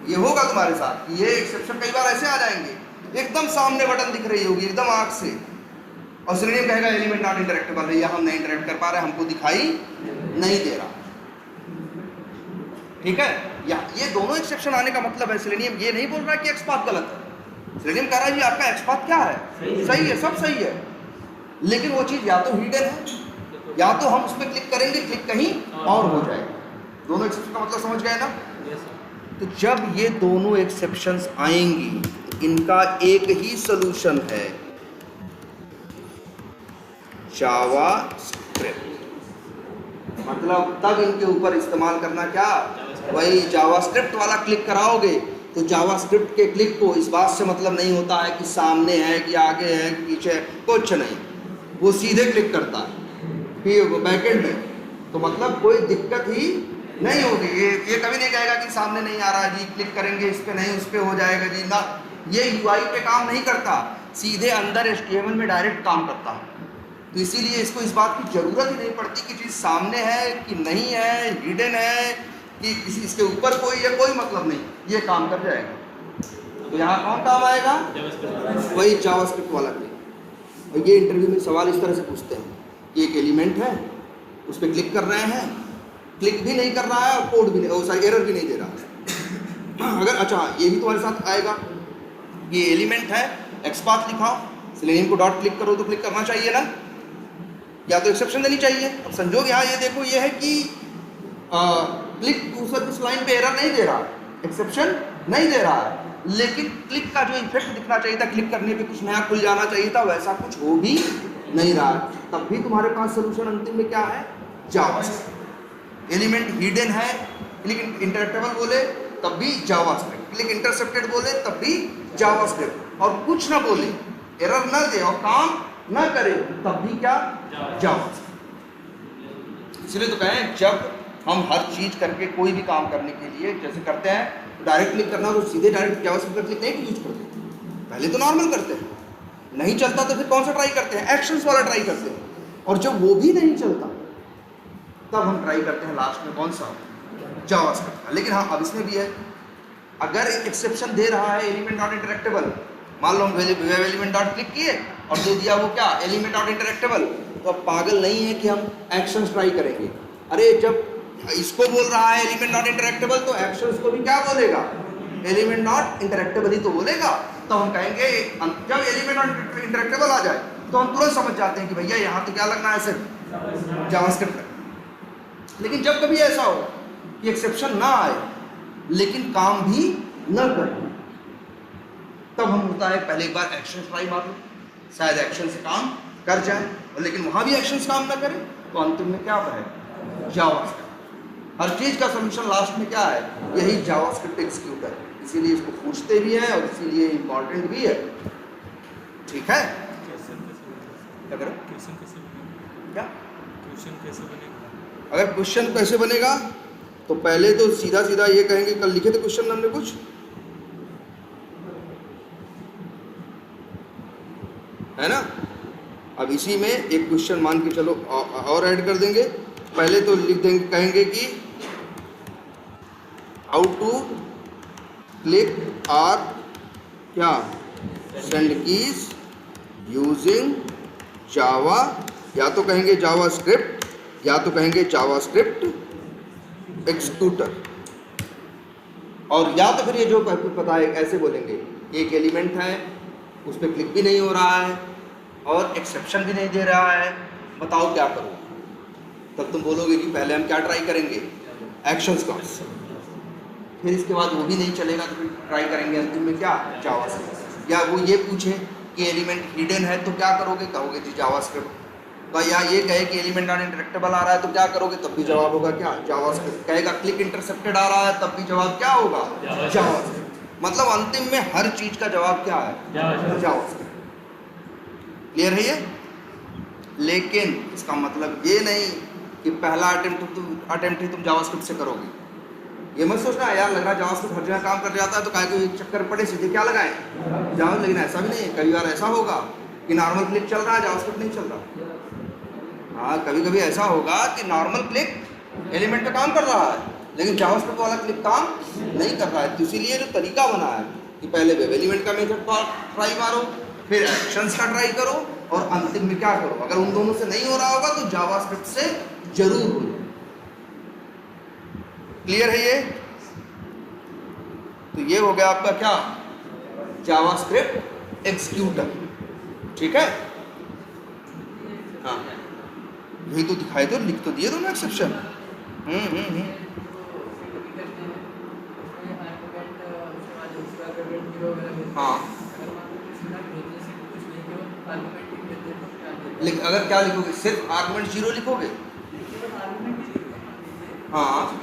ये होगा तुम्हारे साथ, ये एक्सेप्शन कई बार ऐसे आ जाएंगे, एकदम सामने बटन दिख रही होगी एकदम आँख से, और सेलेनियम कहेगा एलिमेंट नॉट इंटरेक्टेबल, भैया हम नहीं इंटरेक्ट कर पा रहे, हमको दिखाई नहीं दे रहा। ठीक है, या ये दोनों एक्सेप्शन आने का मतलब है सेलेनियम ये नहीं बोल रहा कि एक्सपाथ गलत है, सेलेनियम कह रहा है जी आपका एक्सपाथ क्या है सही है, सब सही है, लेकिन वो चीज़ या तो हिडन है या तो हम उस पर क्लिक करेंगे क्लिक कहीं और हो जाएगा। दोनों एक्सेप्शन का मतलब समझ गए ना। तो जब ये दोनों एक्सेप्शंस आएंगी इनका एक ही सलूशन है, जावास्क्रिप्ट, मतलब तब इनके ऊपर इस्तेमाल करना क्या, वही जावास्क्रिप्ट वाला क्लिक कराओगे तो जावास्क्रिप्ट के क्लिक को इस बात से मतलब नहीं होता है कि सामने है कि आगे है कि पीछे, कुछ नहीं, वो सीधे क्लिक करता है फिर बैकएंड में, तो मतलब कोई दिक्कत ही नहीं होगी। ये कभी नहीं कहेगा कि सामने नहीं आ रहा जी क्लिक करेंगे इस पे नहीं उस पे हो जाएगा जी ना, ये यूआई पे काम नहीं करता, सीधे अंदर HTML में डायरेक्ट काम करता है। तो इसीलिए इसको इस बात की ज़रूरत ही नहीं पड़ती कि चीज़ सामने है कि नहीं है, हिडन है कि किसी इसके ऊपर कोई है, कोई मतलब नहीं, ये काम कर जाएगा। तो यहाँ कौन काम आएगा, वही जावास्क्रिप्ट वाला क्लिक। और ये इंटरव्यू में सवाल इस तरह से पूछते हैं कि एक एलिमेंट है उस पर क्लिक कर रहे हैं, क्लिक भी नहीं कर रहा है और कोड भी नहीं, सॉरी एरर भी नहीं दे रहा है। अगर अच्छा ये भी तुम्हारे साथ आएगा, ये एलिमेंट है एक्सपाथ लिखाओ, सेलेनियम को डॉट क्लिक करो तो क्लिक करना चाहिए ना, या तो एक्सेप्शन देनी चाहिए। अब संजोग यहाँ ये देखो ये है कि क्लिक उस लाइन पे एरर नहीं दे रहा, एक्सेप्शन नहीं दे रहा है, लेकिन क्लिक का जो इफेक्ट दिखना चाहिए था, क्लिक करने पे कुछ नया खुल जाना चाहिए था, वैसा कुछ हो भी नहीं रहा है। तब भी तुम्हारे पास सोल्यूशन अंतिम में क्या है, जावास्क्रिप्ट। एलिमेंट हिडन है, क्लिक इंटरसेप्टेबल बोले तब भी जावास्क्रिप्ट, क्लिक इंटरसेप्टेड बोले तब भी जावास्क्रिप्ट, और कुछ ना बोले एरर न दे और काम न करे तब भी क्या, जावास्क्रिप्ट। इसलिए तो कहें जब हम हर चीज़ करके कोई भी काम करने के लिए जैसे करते हैं, डायरेक्ट क्लिक करना तो सीधे डायरेक्ट जावास्क्रिप्ट पर क्लिक नहीं यूज करते, पहले तो नॉर्मल करते हैं, नहीं चलता तो फिर कौन सा ट्राई करते हैं, एक्शंस वाला ट्राई करते हैं, और जब वो भी नहीं चलता तब हम ट्राई करते हैं लास्ट में कौन सा, जावास्क्रिप्ट का। लेकिन हाँ, अब इसमें भी है, अगर एक्सेप्शन दे रहा है एलिमेंट नॉट इंटरेक्टेबल, मान लो हम वेब एलिमेंट डॉट क्लिक किए और दे दिया वो क्या, एलिमेंट नॉट इंटरेक्टेबल, तो अब पागल नहीं है कि हम एक्शंस ट्राई करेंगे। अरे जब इसको बोल रहा है एलिमेंट नॉट इंटरेक्टेबल तो एक्शंस को भी क्या बोलेगा, एलिमेंट नॉट इंटरेक्टेबल ही तो बोलेगा। तो हम कहेंगे जब एलिमेंट नॉट इंटरेक्टेबल आ जाए तो हम तुरंत समझ जाते हैं कि भैया यहाँ तो क्या लगना है, सिर्फ जावास्क्रिप्ट। लेकिन जब कभी ऐसा हो कि एक्सेप्शन ना आए लेकिन काम भी न करे, तब हम होता है पहले एक बार एक्शन ट्राई मार लो, शायद एक्शन से काम कर जाए, और लेकिन वहाँ भी एक्शन काम ना करे तो अंतिम में क्या है, जावास्क्रिप्ट। हर चीज़ का सॉल्यूशन लास्ट में क्या है, यही जावास्क्रिप्ट एग्जीक्यूटर, इसीलिए इसको पूछते भी हैं और इसीलिए इम्पॉर्टेंट भी है। ठीक है, क्या करो, क्या क्वेश्चन कैसे बनेगा? अगर क्वेश्चन कैसे बनेगा तो पहले तो सीधा सीधा ये कहेंगे, कल लिखे थे क्वेश्चन हमने कुछ, है ना। अब इसी में एक क्वेश्चन मान के चलो और ऐड कर देंगे। पहले तो लिख देंगे, कहेंगे कि हाउ टू क्लिक आर क्या सेंड कीज यूजिंग जावा, या तो कहेंगे जावास्क्रिप्ट या तो कहेंगे जावास्क्रिप्ट एग्जीक्यूटर, और या तो फिर ये जो पता है ऐसे बोलेंगे, एक एलिमेंट है उस पर क्लिक भी नहीं हो रहा है और एक्सेप्शन भी नहीं दे रहा है, बताओ क्या करो। तब तुम बोलोगे कि पहले हम क्या ट्राई करेंगे, एक्शंस का, फिर इसके बाद वो भी नहीं चलेगा तो फिर ट्राई करेंगे अंतिम में क्या, जावास्क्रिप्ट। या वो ये पूछे कि एलिमेंट हिडन है तो क्या करोगे, कहोगे जी जावास्क्रिप्ट। या ये कहे कि एलिमेंट नॉट इंटरेक्टेबल आ रहा है तो क्या करोगे, तब भी जवाब होगा क्या, जावास्क्रिप्ट। कहेगा क्लिक इंटरसेप्टेड आ रहा है तब भी जवाब क्या होगा, जावास्क्रिप्ट। मतलब अंतिम में हर चीज का जवाब क्या है, जावास्क्रिप्ट। क्लियर है ये। लेकिन इसका मतलब ये नहीं कि पहला अटेम्प्ट ही तुम जावास्क्रिप्ट से करोगे। ये मत सोचना यार लग रहा है जावास्क्रिप्ट हर जगह काम कर जाता है तो काहे को चक्कर पड़े सीधे क्या लगाएं जावा, लेकिन ऐसा भी नहीं है। कई बार ऐसा होगा कि नॉर्मल क्लिक चल रहा है, जावास्क्रिप्ट नहीं चल रहा। हाँ, कभी कभी ऐसा होगा कि नॉर्मल क्लिक एलिमेंट पे काम कर रहा है लेकिन जावास्क्रिप्ट वाला क्लिक काम नहीं कर रहा है। तो इसीलिए जो तरीका बना है कि पहले वेब एलिमेंट का मेथड ट्राई मारो, फिर एक्शंस का ट्राई करो और अंतिम में क्या करो। अगर उन दोनों से नहीं हो रहा होगा तो जावास्क्रिप्ट से जरूर हो। क्लियर है ये। तो ये हो गया आपका क्या, जावास्क्रिप्ट एग्जीक्यूटर। ठीक है, हाँ यही तो दिखाए तो, लिख तो दिए दोनों एक्सेप्शन। हाँ अगर क्या लिखोगे, सिर्फ आर्गुमेंट 0 लिखोगे। हाँ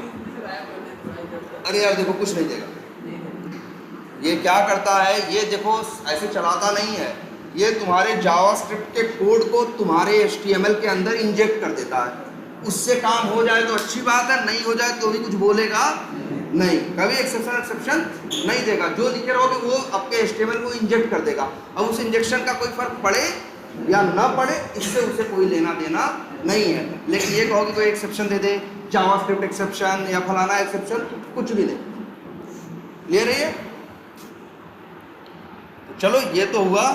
अरे यार देखो कुछ नहीं देगा। ये क्या करता है, ये देखो ऐसे चलाता नहीं है, ये तुम्हारे जावास्क्रिप्ट के कोड को तुम्हारे HTML के अंदर इंजेक्ट कर देता है। उससे काम हो जाए तो अच्छी बात है, नहीं हो जाए तो भी कुछ बोलेगा नहीं, कभी एक्सेप्शन नहीं देगा। जो लिखे रहोगे वो आपके HTML को इंजेक्ट कर देगा। अब उस इंजेक्शन का कोई फर्क पड़े या ना पड़े, इससे उसे कोई लेना देना नहीं है। लेकिन ये कहोगे कोई एक्सेप्शन दे दे, जावास्क्रिप्ट एक्सेप्शन या फलाना एक्सेप्शन, कुछ भी नहीं। क्लियर है ये। चलो ये तो हुआ।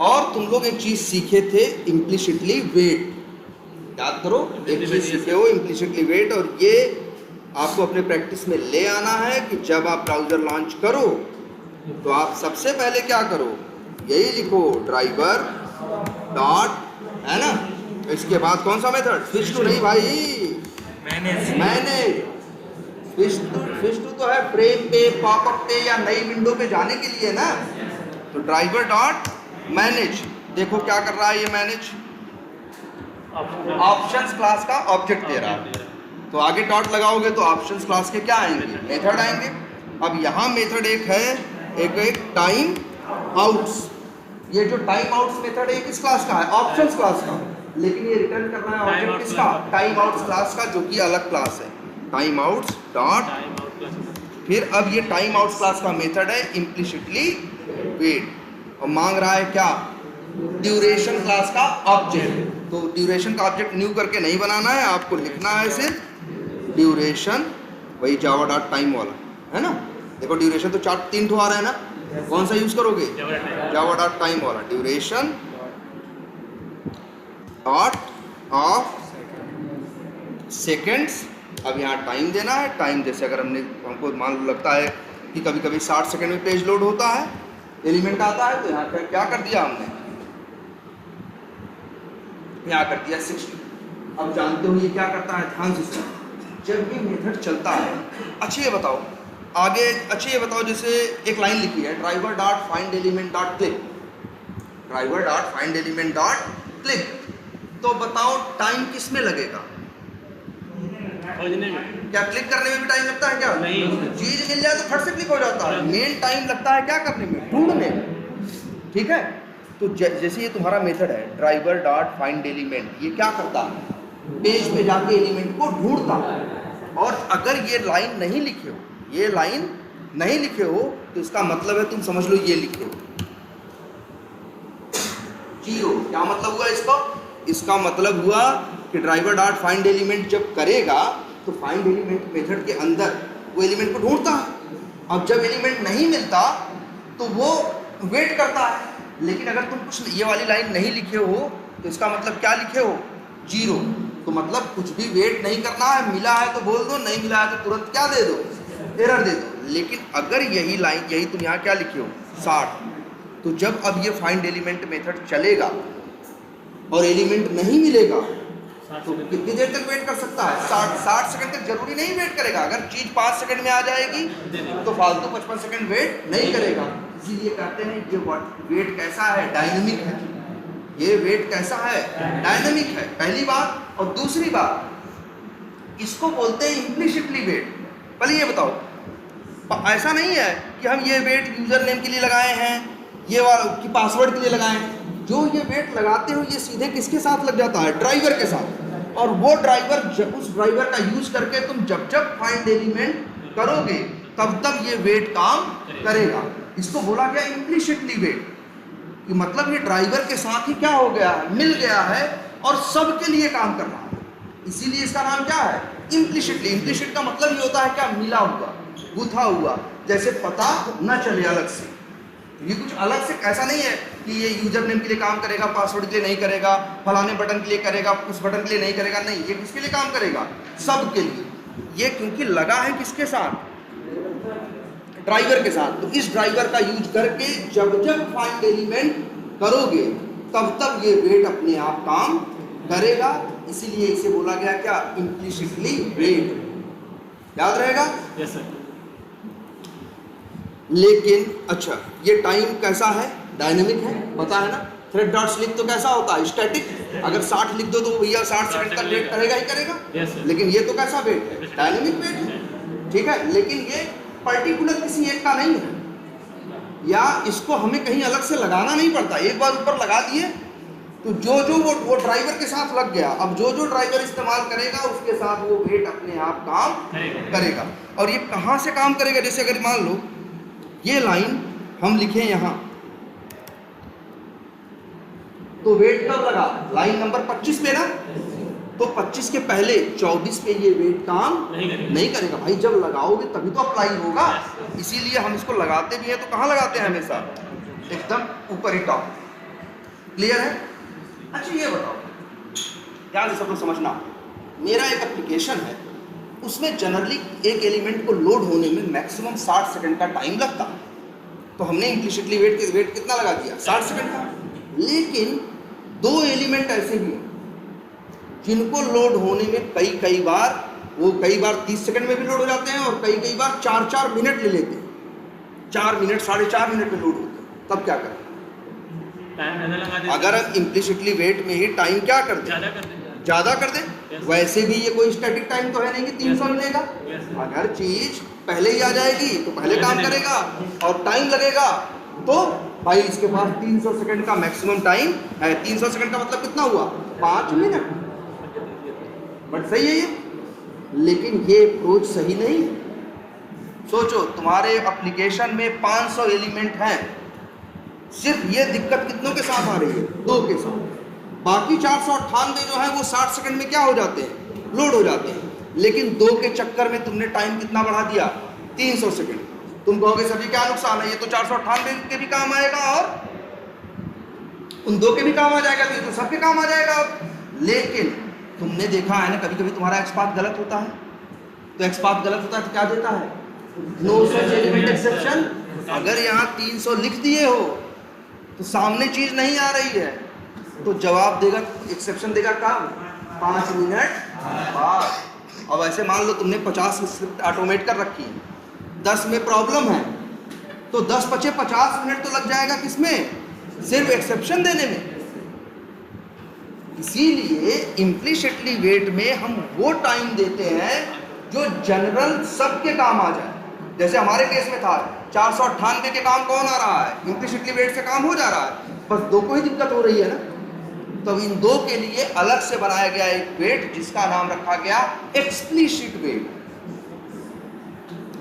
और तुम लोग एक चीज सीखे थे, इम्प्लिसिटली वेट। याद करो, एक चीज सीखे हो इम्प्लिसिटली वेट, और ये आपको अपने प्रैक्टिस में ले आना है कि जब आप ब्राउजर लॉन्च करो तो आप सबसे पहले क्या करो, यही लिखो ड्राइवर डॉट, है ना। इसके बाद कौन सा मेथड, स्विच टू नहीं भाई, मैनेज। स्विच टू तो है फ्रेम पे, पॉपअप पे या नई विंडो पे जाने के लिए ना। तो ड्राइवर डॉट मैनेज, देखो क्या कर रहा है ये मैनेज, ऑप्शंस क्लास का ऑब्जेक्ट दे रहा है। तो आगे डॉट लगाओगे तो ऑप्शंस क्लास के क्या आएंगे, मेथड आएंगे। अब यहाँ मेथड एक है, एक टाइम आउट्स। ये जो टाइम आउट्स मेथड है किस क्लास का है, ऑप्शंस क्लास का। लेकिन ये रिटर्न करना है Time ऑब्जेक्ट out किसका, class का। टाइम आउट्स क्लास का, जो कि अलग क्लास है, time outs dot. Time out class. फिर अब ये टाइम आउट्स क्लास का मेथड है इम्प्लिसिटली वेट, और मांग रहा है क्या, ड्यूरेशन क्लास का ऑब्जेक्ट। तो ड्यूरेशन का ऑब्जेक्ट न्यू करके नहीं बनाना है, आपको लिखना है सिर्फ ड्यूरेशन, वही जावा डॉट टाइम वाला है ना। देखो ड्यूरेशन तो 3 ठो आ रहा है ना, कौन सा यूज करोगे, जावा डॉट टाइम वाला, ड्यूरेशन डॉट ऑफ सेकेंड्स। अब यहाँ टाइम देना है, टाइम जैसे अगर हमको मान लो लगता है कि कभी कभी 60 सेकंड में पेज लोड होता है, एलिमेंट आता है, तो यहाँ पर क्या कर दिया हमने, यहाँ कर दिया 60। अब जानते हो ये क्या करता है, ध्यान से सुनो, जब ये मेथड चलता है, अच्छा ये बताओ आगे, अच्छा ये बताओ जैसे एक लाइन लिखी है, driver dot find element dot click, driver dot find element dot click, तो बताओ टाइम किस में लगेगा, खोजने में। क्या क्लिक करने में भी टाइम लगता है क्या, नहीं। चीज मिल जाए तो फट से क्लिक हो जाता है, मेन टाइम लगता है क्या करने में, ढूंढने में, ठीक है। तो जैसे ये तुम्हारा मेथड है ड्राइवर डॉट फाइंड एलिमेंट, ये क्या करता है, पेज पे जाके एलिमेंट को ढूंढता है, और अगर ये लाइन नहीं लिखे हो, ये लाइन नहीं लिखे हो, तो इसका मतलब है तुम समझ लो ये लिखे हो जीरो। क्या मतलब हुआ इसका, इसका मतलब हुआ कि ड्राइवर डॉट फाइंड एलिमेंट जब करेगा तो फाइंड एलिमेंट मेथड के अंदर वो एलिमेंट को ढूंढता है। अब जब एलिमेंट नहीं मिलता तो वो वेट करता है, लेकिन अगर तुम कुछ ये वाली लाइन नहीं लिखे हो तो इसका मतलब क्या लिखे हो, जीरो। तो मतलब कुछ भी वेट नहीं करना है, मिला है तो बोल दो, नहीं मिला है तो तुरंत क्या दे दो, एरर दे दो। लेकिन अगर यही लाइन, यही तुम यहाँ क्या लिखे हो 60, तो जब अब ये फाइंड एलिमेंट मेथड चलेगा और एलिमेंट नहीं मिलेगा तो कितनी देर तक वेट कर सकता है, 60 सेकंड तक जरूरी नहीं वेट करेगा। अगर चीज 5 सेकंड में आ जाएगी तो फालतू 55 सेकंड वेट नहीं करेगा। इसीलिए कहते हैं ये वेट कैसा है, डायनेमिक है। ये वेट कैसा है, डायनेमिक है, पहली बात। और दूसरी बात, इसको बोलते हैं इम्प्लिसिटली वेट। पहले ये बताओ, ऐसा नहीं है कि हम ये वेट यूजर नेम के लिए लगाए हैं, ये वाला कि पासवर्ड के लिए लगाए हैं। जो ये वेट लगाते हो ये सीधे किसके साथ लग जाता है, ड्राइवर के साथ। और वो ड्राइवर, उस ड्राइवर का यूज करके तुम जब जब फाइंड एलिमेंट करोगे तब तब ये वेट काम करेगा। इसको बोला गया इम्प्लिसिटली वेट, कि मतलब ये ड्राइवर के साथ ही क्या हो गया है, मिल गया है और सबके लिए काम कर रहा है। इसीलिए इसका नाम क्या है, इम्प्लिसिटली। इम्प्लिसिट का मतलब ये होता है क्या, मिला हुआ, गुथा हुआ, जैसे पता न चले अलग से। ये कुछ अलग से ऐसा नहीं है कि ये यूजर नेम के लिए काम करेगा, पासवर्ड के लिए नहीं करेगा, फलाने बटन के लिए करेगा, उस बटन के लिए नहीं करेगा, नहीं, ये किसके लिए काम करेगा, सबके लिए। ये क्योंकि लगा है किसके साथ, ड्राइवर के साथ। तो इस ड्राइवर का यूज करके जब जब फाइंड एलिमेंट करोगे तब तब ये वेट अपने आप काम करेगा। इसीलिए इसे बोला गया क्या, इम्प्लिसिटली वेट। याद रहेगा। Yes sir. लेकिन अच्छा, ये टाइम कैसा है, डायनेमिक है, पता है ना। थ्रेड डॉट स्लिप तो कैसा होता है, स्टैटिक। अगर 60 लिख दो तो भैया 60 सेकंड तक वेट करेगा ही करेगा। Yes sir. लेकिन ये तो कैसा वेट है, डायनेमिक वेट है, ठीक है। लेकिन ये पर्टिकुलर किसी एक का नहीं है, या इसको हमें कहीं अलग से लगाना नहीं पड़ता। एक बार ऊपर लगा दिए तो जो वो ड्राइवर के साथ लग गया। अब जो ड्राइवर इस्तेमाल करेगा उसके साथ वो वेट अपने आप काम करेगा। और ये कहाँ से काम करेगा, जैसे अगर मान लो ये लाइन हम लिखे यहाँ, तो वेट कब लगा, लाइन नंबर 25 पे ना, तो 25 के पहले 24 पे ये वेट काम नहीं करेगा भाई। जब लगाओगे तभी तो अप्लाई होगा। इसीलिए हम इसको लगाते भी हैं तो कहाँ लगाते हैं, हमेशा एकदम ऊपर ही, टॉप। क्लियर है। अच्छा ये बताओ, ध्यान से सब लोग समझना, मेरा एक एप्लीकेशन है, उसमें जनरली एक एलिमेंट को लोड होने में मैक्सिमम 60 सेकंड का टाइम लगता। तो हमने इम्प्लिसिटली वेट कितना लगा दिया, 60 सेकंड का। लेकिन 2 एलिमेंट ऐसे भी हैं जिनको लोड होने में कई बार 30 सेकंड में भी लोड हो जाते हैं, और कई बार 4-4 मिनट ले लेते हैं। 4 मिनट, 4.5 मिनट में लोड होते हैं। तब क्या करें, अगर हम इम्प्लिसिटली वेट में ही टाइम क्या कर दें, ज़्यादा कर दें। वैसे भी ये कोई स्टैटिक टाइम तो है नहीं कि 300 मिलेगा। अगर चीज पहले ही आ जाएगी तो पहले काम करेगा, और टाइम लगेगा तो भाई इसके पास 300 सेकंड का मैक्सिमम टाइम है। 300 सेकंड का मतलब कितना हुआ? 5 मिनट। बट सही है ये, लेकिन ये अप्रोच सही नहीं है। सोचो तुम्हारे एप्लीकेशन में 500 एलिमेंट हैं, सिर्फ ये दिक्कत कितनों के साथ आ रही है? 2 के साथ। बाकी 498 जो है वो 60 सेकंड में क्या हो जाते हैं? लोड हो जाते हैं। लेकिन 2 के चक्कर में तुमने टाइम कितना बढ़ा दिया? 300 सेकंड। तुम कहोगे सभी क्या नुकसान है? ये तो 498 के भी काम आएगा और उन 2 के भी काम आ जाएगा, तो ये तो सबके काम आ जाएगा। लेकिन तुमने देखा है ना, कभी कभी तुम्हारा एक्सपाथ गलत होता है, तो एक्सपाथ गलत होता है तो क्या देता है? No such element exception. अगर यहाँ 300 लिख दिए हो तो सामने चीज नहीं आ रही है, तो जवाब देगा, एक्सेप्शन देगा कब? 5 मिनट बाद। अब ऐसे मान लो तुमने 50 स्क्रिप्ट ऑटोमेट कर रखी है, 10 में प्रॉब्लम है, तो 10 बचे 50 मिनट तो लग जाएगा किसमें? सिर्फ एक्सेप्शन देने में। इसीलिए इम्प्लिसिटली वेट में हम वो टाइम देते हैं जो जनरल सबके काम आ जाए। जैसे हमारे केस में था 498 के काम कौन आ रहा है? इम्प्लिसिटली वेट से काम हो जा रहा है, बस 2 को ही दिक्कत हो रही है ना। तो इन 2 के लिए अलग से बनाया गया एक वेट जिसका नाम रखा गया एक्सप्लिसिट वेट।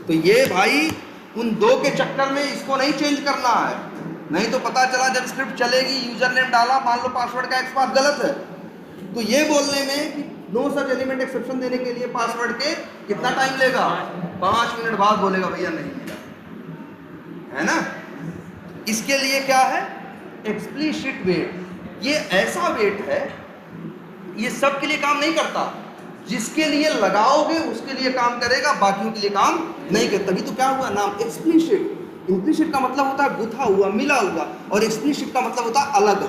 तो ये भाई उन 2 के चक्कर में इसको नहीं चेंज करना है, नहीं तो पता चला जब स्क्रिप्ट चलेगी, यूजर नेम डाला, मान लो पासवर्ड का एक्सपाथ गलत है, तो ये बोलने में कि नो सच एलिमेंट एक्सेप्शन देने के लिए पासवर्ड के कितना टाइम लेगा? 5 मिनट बाद बोलेगा भैया नहीं मिला, है ना। इसके लिए क्या है? Explicit wait. ये ऐसा वेट है, ये सब के लिए काम नहीं करता, जिसके लिए लगाओगे उसके लिए काम करेगा, बाकियों के लिए काम नहीं करता। तभी तो क्या हुआ नाम एक्सप्लिसिट। इम्प्लिसिट का मतलब होता है गुथा हुआ, मिला हुआ, और एक्सप्लिसिट का मतलब होता है अलग।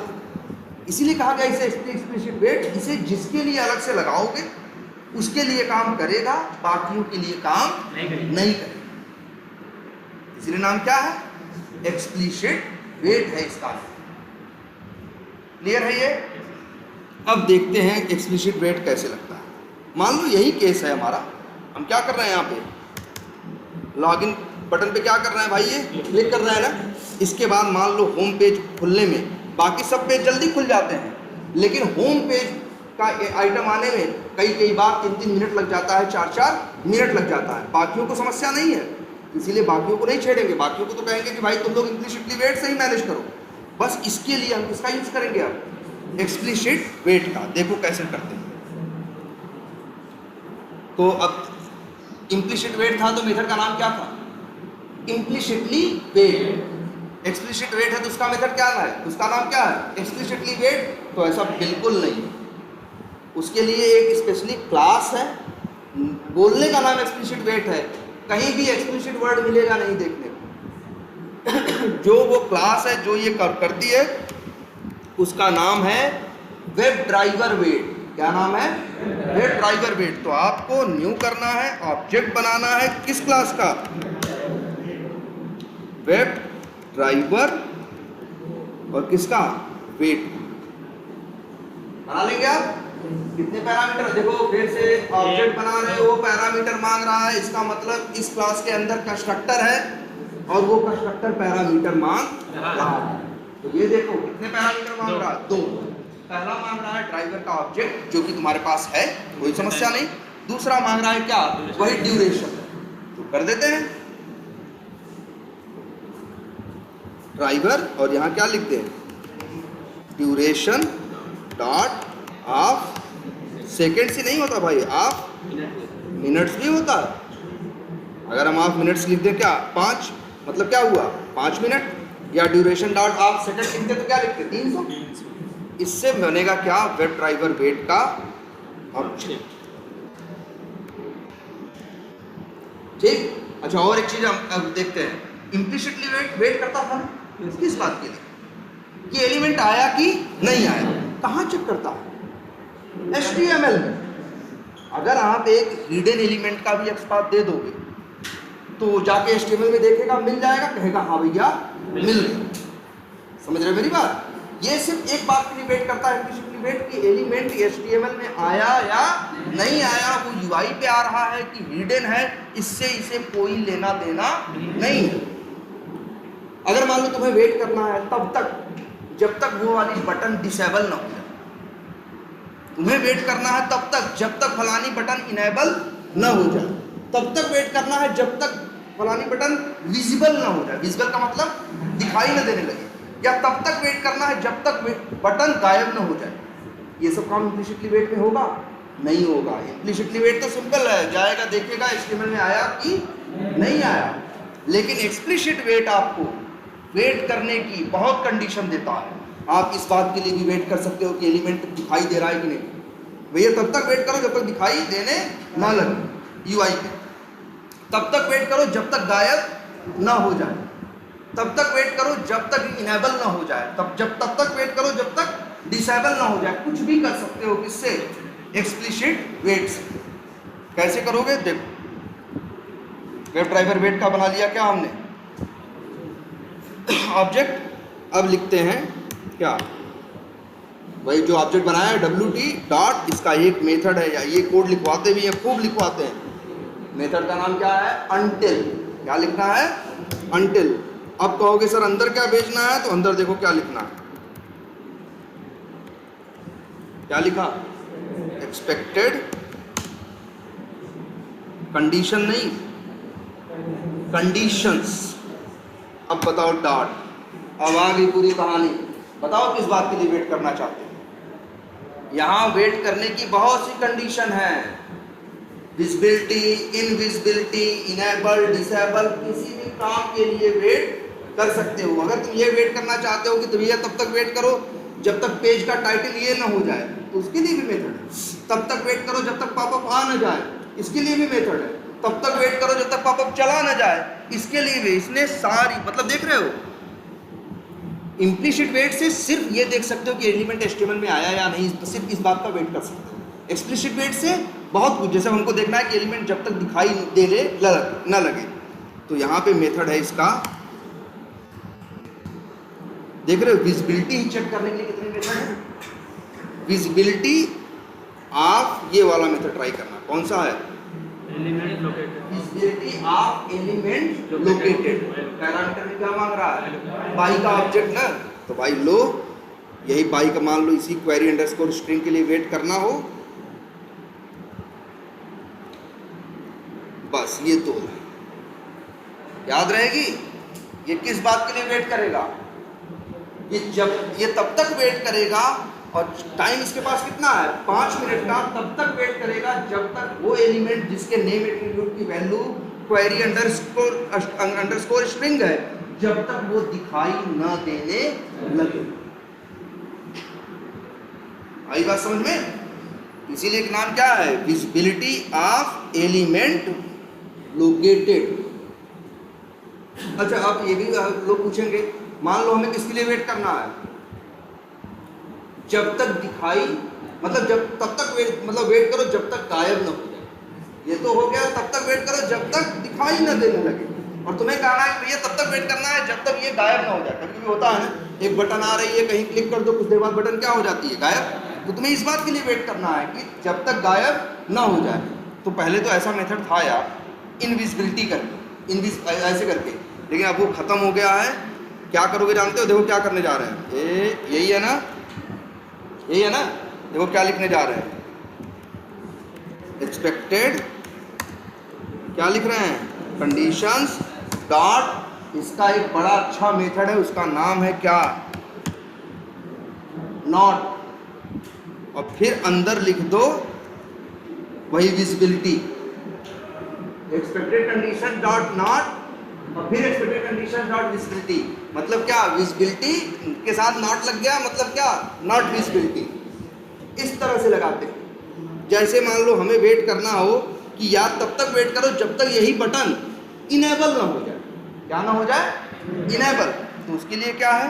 इसीलिए कहा गया इसे एक्सप्लिसिट वेट। इसे जिसके लिए अलग से लगाओगे उसके लिए काम करेगा, बाकियों के लिए काम नहीं करेगा। इसलिए नाम क्या है? एक्सप्लिसिट वेट है इसका। क्लियर है ये? अब देखते हैं एक्सप्लिसिट वेट कैसे लगता है। मान लो यही केस है हमारा, हम क्या कर रहे हैं यहाँ पे? लॉगिन बटन पे क्या कर रहे हैं भाई? ये क्लिक कर रहे हैं ना। इसके बाद मान लो होम पेज खुलने में, बाकी सब पेज जल्दी खुल जाते हैं, लेकिन होम पेज का आइटम आने में कई बार 3-3 मिनट लग जाता है, 4-4 मिनट लग जाता है। बाकियों को समस्या नहीं है, इसीलिए बाकियों को नहीं छेड़ेंगे। बाकियों को तो कहेंगे कि भाई तुम लोग इम्प्लिसिटली वेट से ही मैनेज करो। बस इसके लिए हम किसका यूज करेंगे? अब एक्सप्लिसिट वेट का। देखो कैसे करते हैं। तो अब इम्प्लिसिट वेट था तो मेथड का नाम क्या था? Implicitly wait. एक्सप्लिसिट वेट है तो उसका मेथड क्या है? उसका नाम क्या है? Explicitly wait. तो ऐसा बिल्कुल नहीं है, उसके लिए एक स्पेशली क्लास है, बोलने का नाम एक्सप्लिसिट वेट है, कहीं भी एक्सप्लिसिट वर्ड मिलेगा नहीं देखने को। जो वो क्लास है जो ये करती है उसका नाम है वेब ड्राइवर वेट। क्या नाम है? Web driver wait. तो आपको न्यू करना है, ऑब्जेक्ट बनाना है किस क्लास का? वेब ड्राइवर और किसका? वेट बना लेंगे आप। कितने पैरामीटर? देखो फिर से ऑब्जेक्ट बना रहे हो, पैरामीटर मांग रहा है, इसका मतलब इस क्लास के अंदर कंस्ट्रक्टर है और वो कंस्ट्रक्टर पैरामीटर मांग रहा है। तो ये देखो कितने पैरामीटर मांग रहा है? 2। पहला मांग रहा है ड्राइवर का ऑब्जेक्ट जो कि तुम्हारे पास है, कोई समस्या नहीं। दूसरा मांग रहा है क्या? वही ड्यूरेशन। तो कर देते हैं ड्राइवर और यहाँ क्या लिखते हैं? ड्यूरेशन डॉट ऑफ सेकेंड्स ही नहीं होता भाई, ऑफ मिनट्स भी होता है। अगर हम ऑफ मिनट्स लिख दें क्या? 5, मतलब क्या हुआ? 5 मिनट। या ड्यूरेशन डॉट ऑफ सेकेंड लिखते तो क्या लिखते? 300। इससे बनेगा क्या? वेब ड्राइवर वेट का ऑब्जेक्ट। ठीक। अच्छा और एक चीज हम अब देखते हैं। इम्प्लिसिटली वेट करता था किस बात के लिए? कि एलिमेंट आया कि नहीं आया। कहाँ चेक करता है? HTML में। अगर आप एक हिडन एलिमेंट का भी एक्सपाथ दे दोगे तो जाके HTML में देखेगा, मिल जाएगा, कहेगा हाँ भैया मिल गया। समझ रहे मेरी बात? ये सिर्फ एक बात के लिए वेट करता है इम्प्लिसिटली वेट कि एलिमेंट HTML में आया या नहीं आया, वो UI पे आ रहा है कि हिडन है, इससे इसे कोई लेना देना नहीं है। अगर मान लो तुम्हें वेट करना है तब तक जब तक वो वाली बटन डिसेबल ना हो जाए, तुम्हें वेट करना है तब तक जब तक फलानी बटन इनेबल ना हो जाए, तब तक वेट करना है जब तक फलानी बटन विजिबल ना हो जाए, विजिबल का मतलब दिखाई ना देने लगे, या तब तक वेट करना है जब तक बटन गायब ना हो जाए। ये सब काम इम्प्लिसिटली वेट में होगा? नहीं होगा। इम्प्लिसिटली वेट तो सिंपल है, जाएगा देखेगा HTML में आया कि नहीं आया। लेकिन एक्सप्लिसिट वेट आपको वेट करने की बहुत कंडीशन देता है। आप इस बात के लिए भी वेट कर सकते हो कि एलिमेंट दिखाई दे रहा है कि नहीं। भैया तब तक वेट करो जब तक दिखाई देने ना लगे UI पे, तब तक वेट करो जब तक गायब ना हो जाए, तब तक वेट करो जब तक इनेबल ना हो जाए, तब तक वेट करो जब तक डिसेबल ना हो जाए। कुछ भी कर सकते हो किससे? एक्सप्लिसिट वेट से। कैसे करोगे? देखो, वेब ड्राइवर वेट का बना लिया क्या हमने, ऑब्जेक्ट। अब लिखते हैं क्या, वही जो ऑब्जेक्ट बनाया है WT डॉट, इसका एक मेथड है, या ये कोड लिखवाते भी हैं, खूब लिखवाते हैं। मेथड का नाम क्या है? अनटिल। क्या लिखना है? अनटिल। अब कहोगे सर अंदर क्या भेजना है, तो अंदर देखो क्या लिखना है। क्या लिखा? एक्सपेक्टेड कंडीशन नहीं, कंडीशंस। अब बताओ डॉट, अब आ गई पूरी कहानी। बताओ किस बात के लिए वेट करना चाहते हो। यहां वेट करने की बहुत सी कंडीशन है, विजिबिलिटी, इनविजिबिलिटी, इनेबल, डिसेबल, किसी भी काम के लिए वेट कर सकते हो। अगर तुम ये वेट करना चाहते हो कि तो भैया तब तक वेट करो जब तक पेज का टाइटल ये ना हो जाए, तो उसके लिए भी मेथड है। तब तक वेट करो जब तक पॉपअप आ ना जाए, इसके लिए भी मेथड है। तब तक वेट करो जब तक पॉपअप चला ना जाए, इसके लिए भी। इसने सारी, मतलब देख रहे हो, इम्प्लिसिट वेट से सिर्फ ये देख सकते हो कि एलिमेंट HTML में आया या नहीं, तो सिर्फ इस बात का वेट कर सकते हो। एक्सप्लिसिट वेट से बहुत कुछ, जैसे हमको देखना है कि एलिमेंट जब तक दिखाई दे ले ना लगे, तो यहाँ पे मेथड है इसका। देख रहे हो, विजिबिलिटी ही चेक करने के लिए कितने मेथड है। विजिबिलिटी ऑफ, ये वाला मेथड ट्राई करना। कौन सा है? Element located. Visibility of element located. Parameter में क्या मांग रहा है? बाई का ऑब्जेक्ट ना, तो भाई लो, यही बाई का मान लो, इसी क्वेरी अंडरस्कोर स्ट्रिंग के लिए वेट करना हो, बस ये तो याद रहेगी। ये किस बात के लिए वेट करेगा? ये जब ये तब तक वेट करेगा, और टाइम इसके पास कितना है? 5 मिनट का। तब तक वेट करेगा जब तक वो एलिमेंट जिसके नेम एट्रीब्यूट की वैल्यू क्वेरी अंडरस्कोर स्ट्रिंग है, जब तक वो दिखाई ना देने लगे। आई बात समझ में? इसीलिए एक नाम क्या है? Visibility of element located. अच्छा, अब ये भी लोग पूछेंगे, मान लो हमें किसके लिए वेट करना है? जब तक दिखाई, मतलब जब तब तक वेट, मतलब वेट करो जब तक गायब ना हो जाए। ये तो हो गया, तब तक वेट करो जब तक दिखाई ना देने लगे। और तुम्हें कहना है कि भैया तब तक वेट करना है जब तक ये गायब ना हो जाए। कभी कभी होता है ना, एक बटन आ रही है, कहीं क्लिक कर दो, कुछ देर बाद बटन क्या हो जाती है? गायब। तो तुम्हें इस बात के लिए वेट करना है कि जब तक गायब ना हो जाए। तो पहले तो ऐसा मेथड था यार, इनविजिबिलिटी करके, ऐसे करके, लेकिन अब वो खत्म हो गया है। क्या करोगे जानते हो? देखो क्या करने जा रहे हैं, यही है ना, यही है ना। देखो क्या लिखने जा रहे हैं, एक्सपेक्टेड, क्या लिख रहे हैं? कंडीशंस डॉट, इसका एक बड़ा अच्छा मेथड है, उसका नाम है क्या? नॉट। और फिर अंदर लिख दो वही visibility, expected condition dot not, और फिर एक्सपेक्टेड कंडीशन डॉट विजिबिलिटी। मतलब क्या? विजिबिलिटी के साथ नॉट लग गया, मतलब क्या? Not visibility. इस तरह से लगाते हैं। जैसे मान लो हमें वेट करना हो कि यार तब तक वेट करो जब तक यही बटन इनेबल ना हो जाए। क्या ना हो जाए? इनेबल। तो उसके लिए क्या है?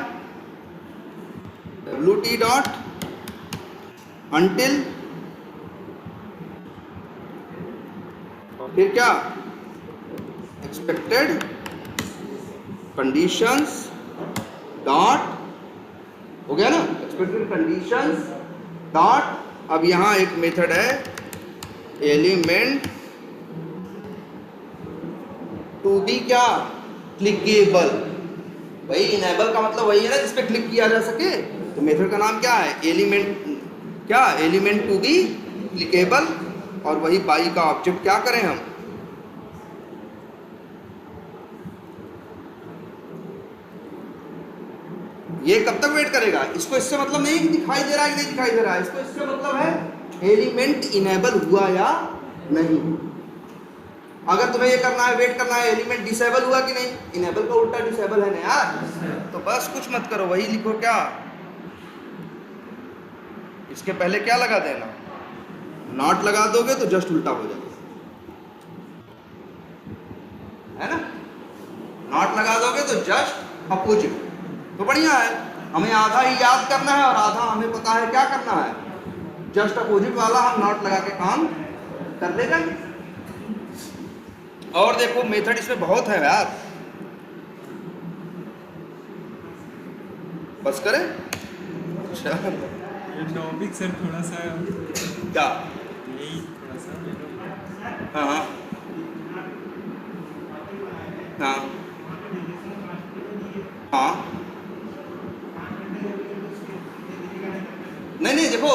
WT डॉट अनटिल, और फिर क्या? एक्सपेक्टेड कंडीशंस डॉट, हो गया ना, एक्सपेक्टेड कंडीशंस डॉट। अब यहां एक मेथड है एलिमेंट टू बी क्या? क्लिकेबल। भाई इनेबल का मतलब वही है ना जिस पे क्लिक किया जा सके। तो मेथड का नाम क्या है? एलिमेंट टू बी क्लिकेबल, और वही बाई का ऑब्जेक्ट क्या करें हम? ये कब तक वेट करेगा? इसको इससे मतलब नहीं कि दिखाई दे रहा है कि नहीं दिखाई दे रहा है, इसको इससे मतलब है एलिमेंट इनेबल हुआ या नहीं। अगर तुम्हें ये करना है, वेट करना है एलिमेंट डिसेबल हुआ कि नहीं, इनेबल का उल्टा डिसेबल है ना यार, तो बस कुछ मत करो, वही लिखो क्या, इसके पहले क्या लगा देना, नॉट लगा दोगे तो जस्ट उल्टा हो जाएगा, है ना, नॉट लगा दोगे तो जस्ट अपोजिट। तो बढ़िया है, हमें आधा ही याद करना है और आधा हमें पता है क्या करना है, जस्ट अपोजिट वाला हम नॉट लगा के काम कर लेगा। और देखो मेथड इसमें बहुत है यार, बस करें। अच्छा टॉपिक सर थोड़ा सा क्या? यही थोड़ा सा हाँ हाँ हाँ हाँ, नहीं देखो,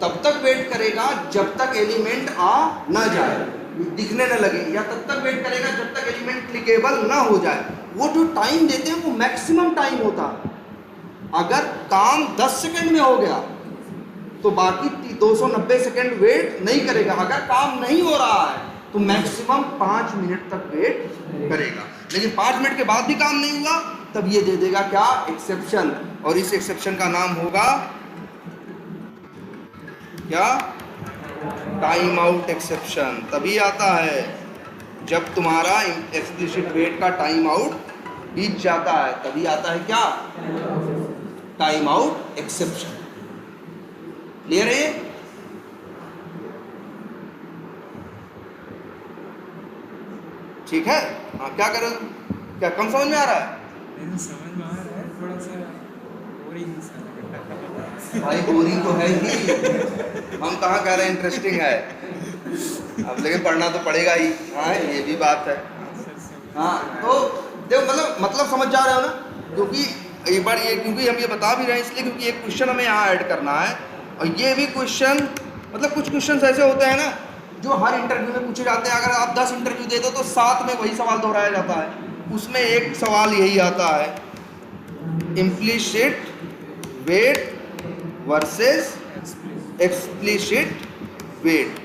तब तक वेट करेगा जब तक एलिमेंट आ ना जाए, दिखने न लगे, या तब तक वेट करेगा जब तक एलिमेंट क्लिकेबल ना हो जाए। वो जो टाइम देते हैं वो मैक्सिमम टाइम होता है। अगर काम 10 सेकंड में हो गया तो बाकी 290 सेकंड वेट नहीं करेगा। अगर काम नहीं हो रहा है तो मैक्सिमम 5 मिनट तक वेट करेगा। लेकिन 5 मिनट के बाद भी काम नहीं हुआ तब ये दे देगा क्या? एक्सेप्शन। और इस एक्सेप्शन का नाम होगा क्या? Time out exception. तभी आता है जब तुम्हारा एक्सप्लिसिट वेट का टाइम आउट बीत जाता है, तभी आता है क्या? Time out exception. क्लियर है ये? ठीक है। हाँ, क्या करो, क्या कम समझ में आ रहा है? नहीं समझ में आ रहा है, थोड़ा सा बोरिंग सा लग रहा है। भाई बोरिंग तो है ही, हम कहाँ कह रहे हैं इंटरेस्टिंग है, अब लेकिन पढ़ना तो पड़ेगा ही। हाँ ये भी बात है। हाँ तो देखो मतलब समझ जा रहे हो ना, क्योंकि एक बार ये, क्योंकि हम ये बता भी रहे हैं इसलिए क्योंकि एक क्वेश्चन हमें यहाँ ऐड करना है। और ये भी क्वेश्चन मतलब कुछ क्वेश्चन ऐसे होते हैं ना जो हर इंटरव्यू में पूछे जाते हैं। अगर आप 10 इंटरव्यू दे दो तो 7 में वही सवाल दोहराया जाता है। उसमें एक सवाल यही आता है, implicit wait versus explicit wait.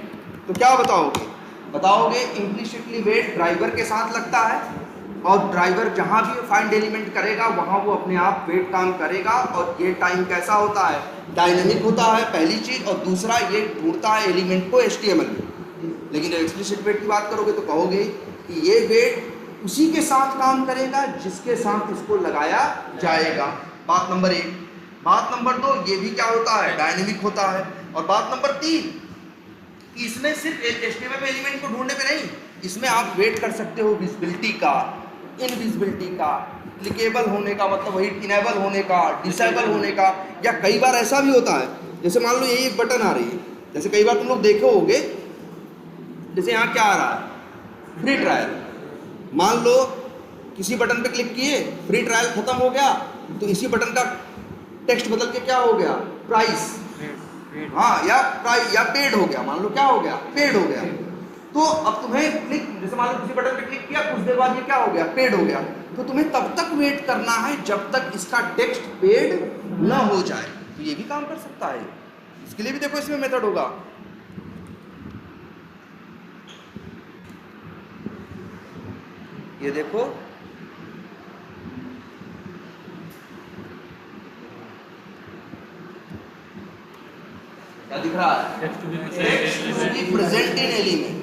तो क्या बताओगे इम्प्लिसिटली वेट ड्राइवर के साथ लगता है, और ड्राइवर जहां भी फाइंड एलिमेंट करेगा वहां वो अपने आप वेट काम करेगा। और ये टाइम कैसा होता है? डायनेमिक होता है पहली चीज, और दूसरा ये ढूंढता है एलिमेंट को HTML में। लेकिन एक्सप्लिसिट वेट की बात करोगे तो कहोगे कि ये वेट उसी के साथ काम करेगा जिसके साथ इसको लगाया जाएगा। बात नंबर 1। बात नंबर 2, ये भी क्या होता है? डायनेमिक होता है। और बात नंबर 3, इसमें सिर्फ HTML में एलिमेंट को ढूंढने पे नहीं, इसमें आप वेट कर सकते हो विजिबिलिटी का, इनविजिबिलिटी का, क्लिकेबल होने का, मतलब वही इनेबल होने का, डिसेबल होने का। या कई बार ऐसा भी होता है, जैसे मान लो यही एक बटन आ रही है, जैसे कई बार तुम लोग देखे होगे, जैसे यहाँ क्या आ रहा है? Free trial. मान लो किसी बटन पे क्लिक किए, फ्री ट्रायल खत्म हो गया, तो इसी बटन का टेक्स्ट बदल के क्या हो गया? प्राइस। हाँ, या पेड हो गया। मान लो क्या हो गया? पेड हो गया। तो अब तुम्हें क्लिक, जैसे मान लो किसी बटन पे क्लिक किया, कुछ देर बाद ये क्या हो गया? पेड हो गया। तो तुम्हें तब तक वेट करना है जब तक इसका टेक्स्ट पेड ना हो जाए। तो ये भी काम कर सकता है। इसके लिए भी देखो इसमें मेथड होगा। ये देखो, क्या दिख रहा है? Text present in element.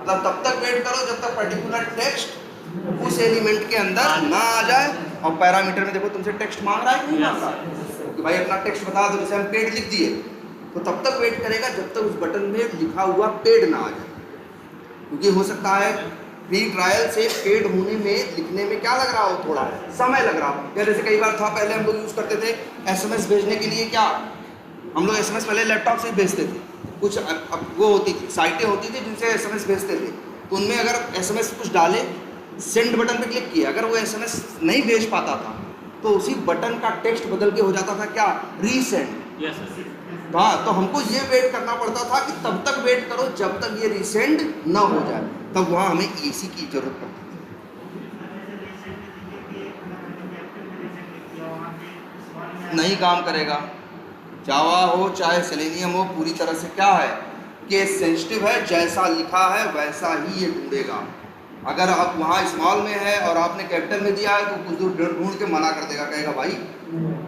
मतलब तब तक वेट करो जब तक पर्टिकुलर टेक्स्ट उस एलिमेंट के अंदर ना आ जाए। और पैरामीटर में देखो तुमसे टेक्स्ट मांग रहा है कि नहीं मांग रहा है कि भाई अपना टेक्स्ट बता दो, जैसे हम पेड लिख दिए, तो तब तक वेट करेगा जब तक उस बटन में लिखा हुआ पेड ना आ जाए। क्योंकि हो सकता है फ्री ट्रायल से पेड होने में, लिखने में क्या लग रहा हो? थोड़ा समय लग रहा हो। या जैसे कई बार था, पहले हम लोग यूज़ करते थे SMS भेजने के लिए, क्या हम लोग SMS पहले लैपटॉप से भेजते थे। कुछ अब वो होती थी, साइटें होती थी जिनसे SMS भेजते थे। तो उनमें अगर SMS कुछ डाले, सेंड बटन पे क्लिक किया, अगर वो SMS नहीं भेज पाता था तो उसी बटन का टेक्स्ट बदल के हो जाता था क्या, रीसेंड। Yes, sir. हाँ, तो हमको ये वेट करना पड़ता था कि तब तक वेट करो जब तक ये रीसेंड ना हो जाए, तब वहाँ हमें एसी की जरूरत पड़ती थी। नहीं काम करेगा, जावा हो चाहे सेलेनियम हो, पूरी तरह से क्या है, केस सेंसिटिव है, जैसा लिखा है वैसा ही ये ढूंढेगा। अगर आप वहाँ स्मॉल में है और आपने कैपिटल में दिया है तो कुछ दूर ढूंढ के मना कर देगा, कहेगा भाई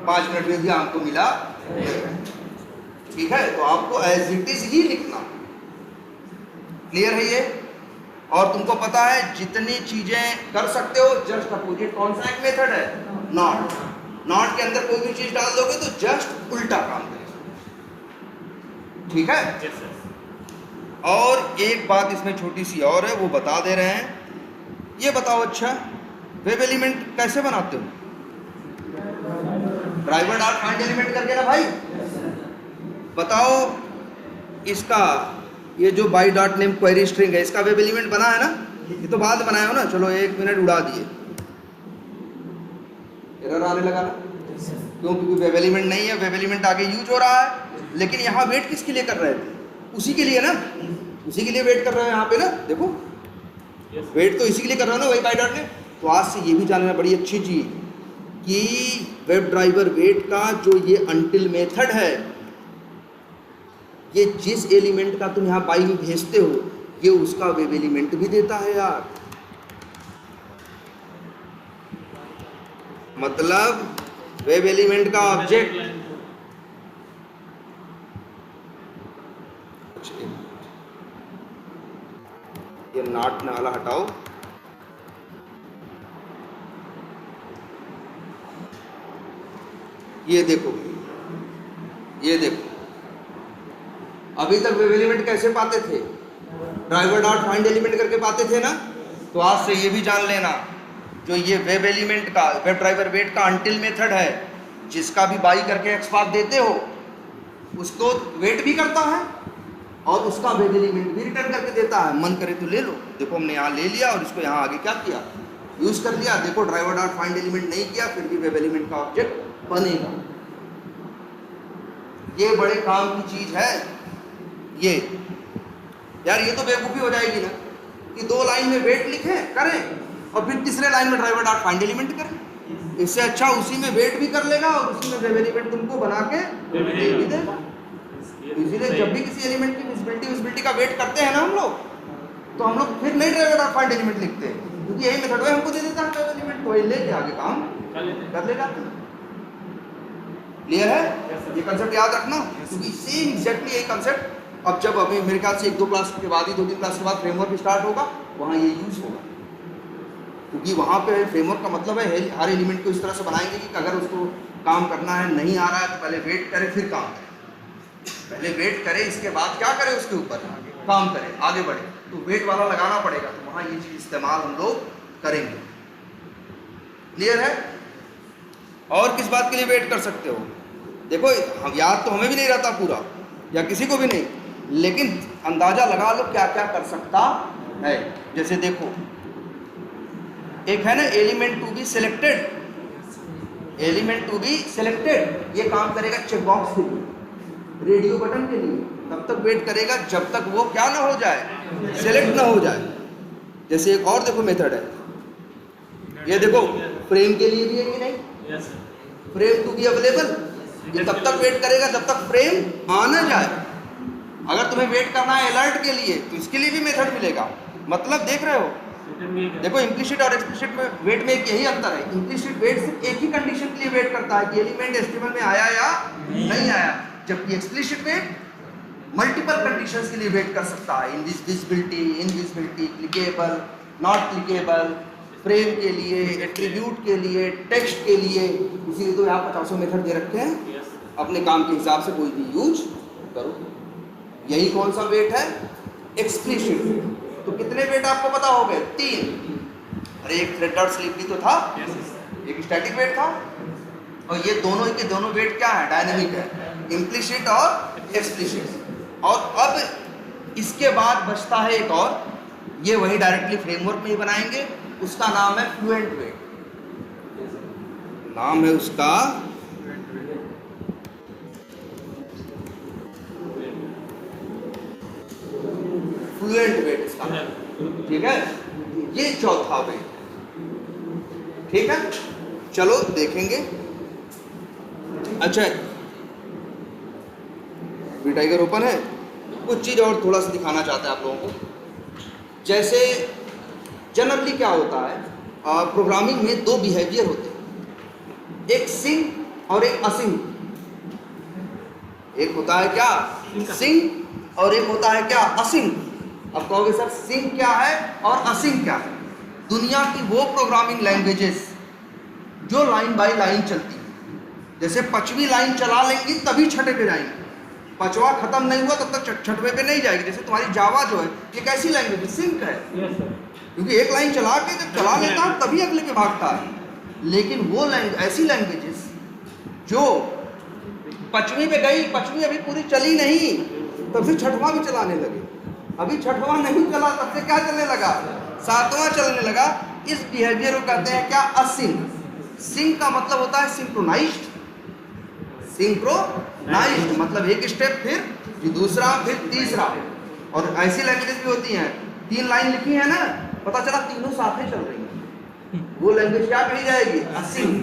5 मिनट में दिया हमको मिला नहीं। ठीक है, तो आपको एज इट इज ही लिखना। क्लियर है ये? और तुमको पता है जितनी चीजें कर सकते हो जस्ट अपोजिट कौन सा एक मेथड है, नॉट। नॉट के अंदर कोई भी चीज डाल दोगे तो जस्ट उल्टा काम करेगा। ठीक है, Yes, sir. और एक बात इसमें छोटी सी और है, वो बता दे रहे हैं। ये बताओ, अच्छा वेब एलिमेंट कैसे बनाते हो? ड्राइवर डॉट फाइंड एलिमेंट करके ना भाई। बताओ इसका, ये जो by dot name query string है, इसका वेब एलिमेंट बना है ना? ये तो बाद बनाया हो ना, चलो 1 मिनट उड़ा दिए, एरर आने लगा ना, क्यों? क्योंकि वेब एलिमेंट नहीं है, वेब एलिमेंट आगे यूज हो रहा है। लेकिन यहाँ वेट किसके लिए कर रहे थे? उसी के लिए ना, उसी के लिए वेट कर रहे हैं यहाँ पे ना, देखो Yes. वेट तो इसी के लिए कर रहा है ना, वही बाई डॉट नेम। तो आज से ये भी जानना बड़ी अच्छी चीज कि वेब ड्राइवर वेट का जो ये अनटिल मेथड है, ये जिस एलिमेंट का तुम यहाँ बाई में भेजते हो, ये उसका वेब एलिमेंट भी देता है यार। मतलब वेब एलिमेंट का ऑब्जेक्ट, ये नॉट नाला हटाओ, ये देखो, ये देखो, अभी तक वेब एलिमेंट कैसे पाते थे? ड्राइवर डॉट फाइंड एलिमेंट करके पाते थे ना। तो आज से ये भी जान लेना, जो ये वेब एलिमेंट का, वेब ड्राइवर वेट का अनटिल मेथड है, जिसका भी बाई करके एक्सपाथ देते हो, उसको वेट भी करता है और उसका वेब एलिमेंट भी रिटर्न करके देता है। मन करे तो ले लो। देखो हमने यहाँ ले लिया और इसको यहाँ आगे क्या किया, यूज कर लिया। देखो ड्राइवर डॉट फाइंड एलिमेंट नहीं किया, फिर भी वेब एलिमेंट का ऑब्जेक्ट बनेगा। ये बड़े काम की चीज है ये यार। ये तो बेवकूफ़ी हो जाएगी ना कि 2 लाइन में वेट लिखें करें और फिर तीसरे लाइन में ड्राइवर डॉट फाइंड एलिमेंट करें। इससे अच्छा उसी में वेट भी कर लेगा और उसी में वेब एलिमेंट तुमको बना के दे भी देगा। इसीलिए जब भी किसी एलिमेंट की विजिबिलिटी का वेट करते हैं ना हम लोग, तो हम लोग फिर नहीं ड्राइवर डॉट फाइंड एलिमेंट लिखते हैं, क्योंकि यही मेथड हमको दे देता है वेब एलिमेंट, तो लेके आगे काम कर लेगा। क्लियर है? ये कंसेप्ट याद रखना, क्योंकि सेम एग्जैक्टली यही कंसेप्ट अब जब अभी मेरे ख्याल से 1-2 क्लास के बाद ही, 2-3 क्लास के बाद फ्रेमवर्क स्टार्ट होगा, वहाँ ये यूज होगा। क्योंकि वहाँ पे फ्रेमवर्क का मतलब है हर एलिमेंट को इस तरह से बनाएंगे कि अगर उसको काम करना है, नहीं आ रहा है, तो पहले वेट करे फिर काम करे। पहले वेट करे, इसके बाद क्या करे, उसके ऊपर काम करे, आगे बढ़े। तो वेट वाला लगाना पड़ेगा, तो वहाँ ये चीज़ इस्तेमाल हम लोग करेंगे। क्लियर है? और किस बात के लिए वेट कर सकते हो? देखो हम याद तो हमें भी नहीं रहता पूरा, या किसी को भी नहीं, लेकिन अंदाजा लगा लो क्या क्या कर सकता है। जैसे देखो, एक है ना element to be selected, element to be selected, ये काम करेगा चेकबॉक्स के लिए, रेडियो बटन के लिए। तब तक वेट करेगा जब तक वो क्या ना हो जाए, सिलेक्ट ना हो जाए। जैसे एक और देखो मेथड है, ये देखो फ्रेम के लिए भी है कि नहीं, Yes, sir. Frame to be available, ये तब तक वेट करेगा जब तक फ्रेम आ ना जाए। अगर तुम्हें वेट करना है अलर्ट के लिए, तो इसके लिए भी मेथड मिलेगा। मतलब देख रहे हो, देखो इम्प्लिसिट और एक्सप्लिसिट में वेट में एक यही अंतर है। इम्प्लिसिट वेट सिर्फ एक ही कंडीशन के लिए वेट करता है कि एलिमेंट एचटीएमएल में आया या नहीं आया, जबकि एक्सप्लिसिट वेट मल्टीपल कंडीशंस के लिए वेट कर सकता है। Invisibility, clickable, not clickable, frame के लिए, एट्रीब्यूट के लिए, टेक्स्ट के लिए। इसीलिए तो यहाँ 50 मेथड दे रखे हैं, Yes, sir. अपने काम के हिसाब से कोई भी यूज करो। यही कौन सा वेट है, एक्सप्लिसिट वेट। तो कितने वेट आपको पता हो गए, 3। अरे एक थ्रेड डॉट स्लीप भी तो था, Yes, sir. एक स्टैटिक वेट था, और ये दोनों के दोनों वेट क्या है, डायनेमिक है, इम्प्लिसिट और एक्सप्लिसिट। और अब इसके बाद बचता है एक और, ये वही डायरेक्टली फ्रेमवर्क में ही बनाएंगे, उसका नाम है फ्लुएंट वेट। नाम है उसका फ्लुएंट वेट इसका नाम। ठीक है, ये चौथा वेट। ठीक है, चलो देखेंगे। अच्छा, वी टाइगर ओपन है। कुछ चीज़ और थोड़ा सा दिखाना चाहते हैं आप लोगों को। जैसे जनरली क्या होता है, प्रोग्रामिंग में दो बिहेवियर होते हैं, एक सिंक और एक असिंक। एक होता है क्या सिंक और एक होता है क्या असिंक। अब कहोगे सर सिंक क्या है और असिंक क्या है? दुनिया की वो प्रोग्रामिंग लैंग्वेजेस जो लाइन बाय लाइन चलती है, जैसे 5वीं लाइन चला लेंगी तभी छठे पे जाएंगी, 5वां खत्म नहीं हुआ तब तक छठवें पे नहीं जाएगी। जैसे तुम्हारी जावा जो है ये कैसी लैंग्वेज है? सिंक है, Yes, sir. क्योंकि एक लाइन चला के जब चला लेता है तभी अगले पे भागता है। लेकिन वो ऐसी लैंग्वेजेस जो 5वीं पे गई, 5वीं अभी पूरी चली नहीं, तब से 6वां भी चलाने लगे। अभी 6वां नहीं चला तब से क्या चलने लगा? 7वां चलने लगा। इस बिहेवियर को कहते हैं क्या? असिंक। सिंक का मतलब होता है सिंक्रोनाइज्ड। सिंक्रोनाइज्ड मतलब एक स्टेप फिर दूसरा फिर तीसरा। और ऐसी लैंग्वेजेस भी होती हैं, 3 लाइन लिखी है ना, पता चला तीनों साथ ही चल रही हैं, वो लैंग्वेज क्या कही जाएगी? असिंक।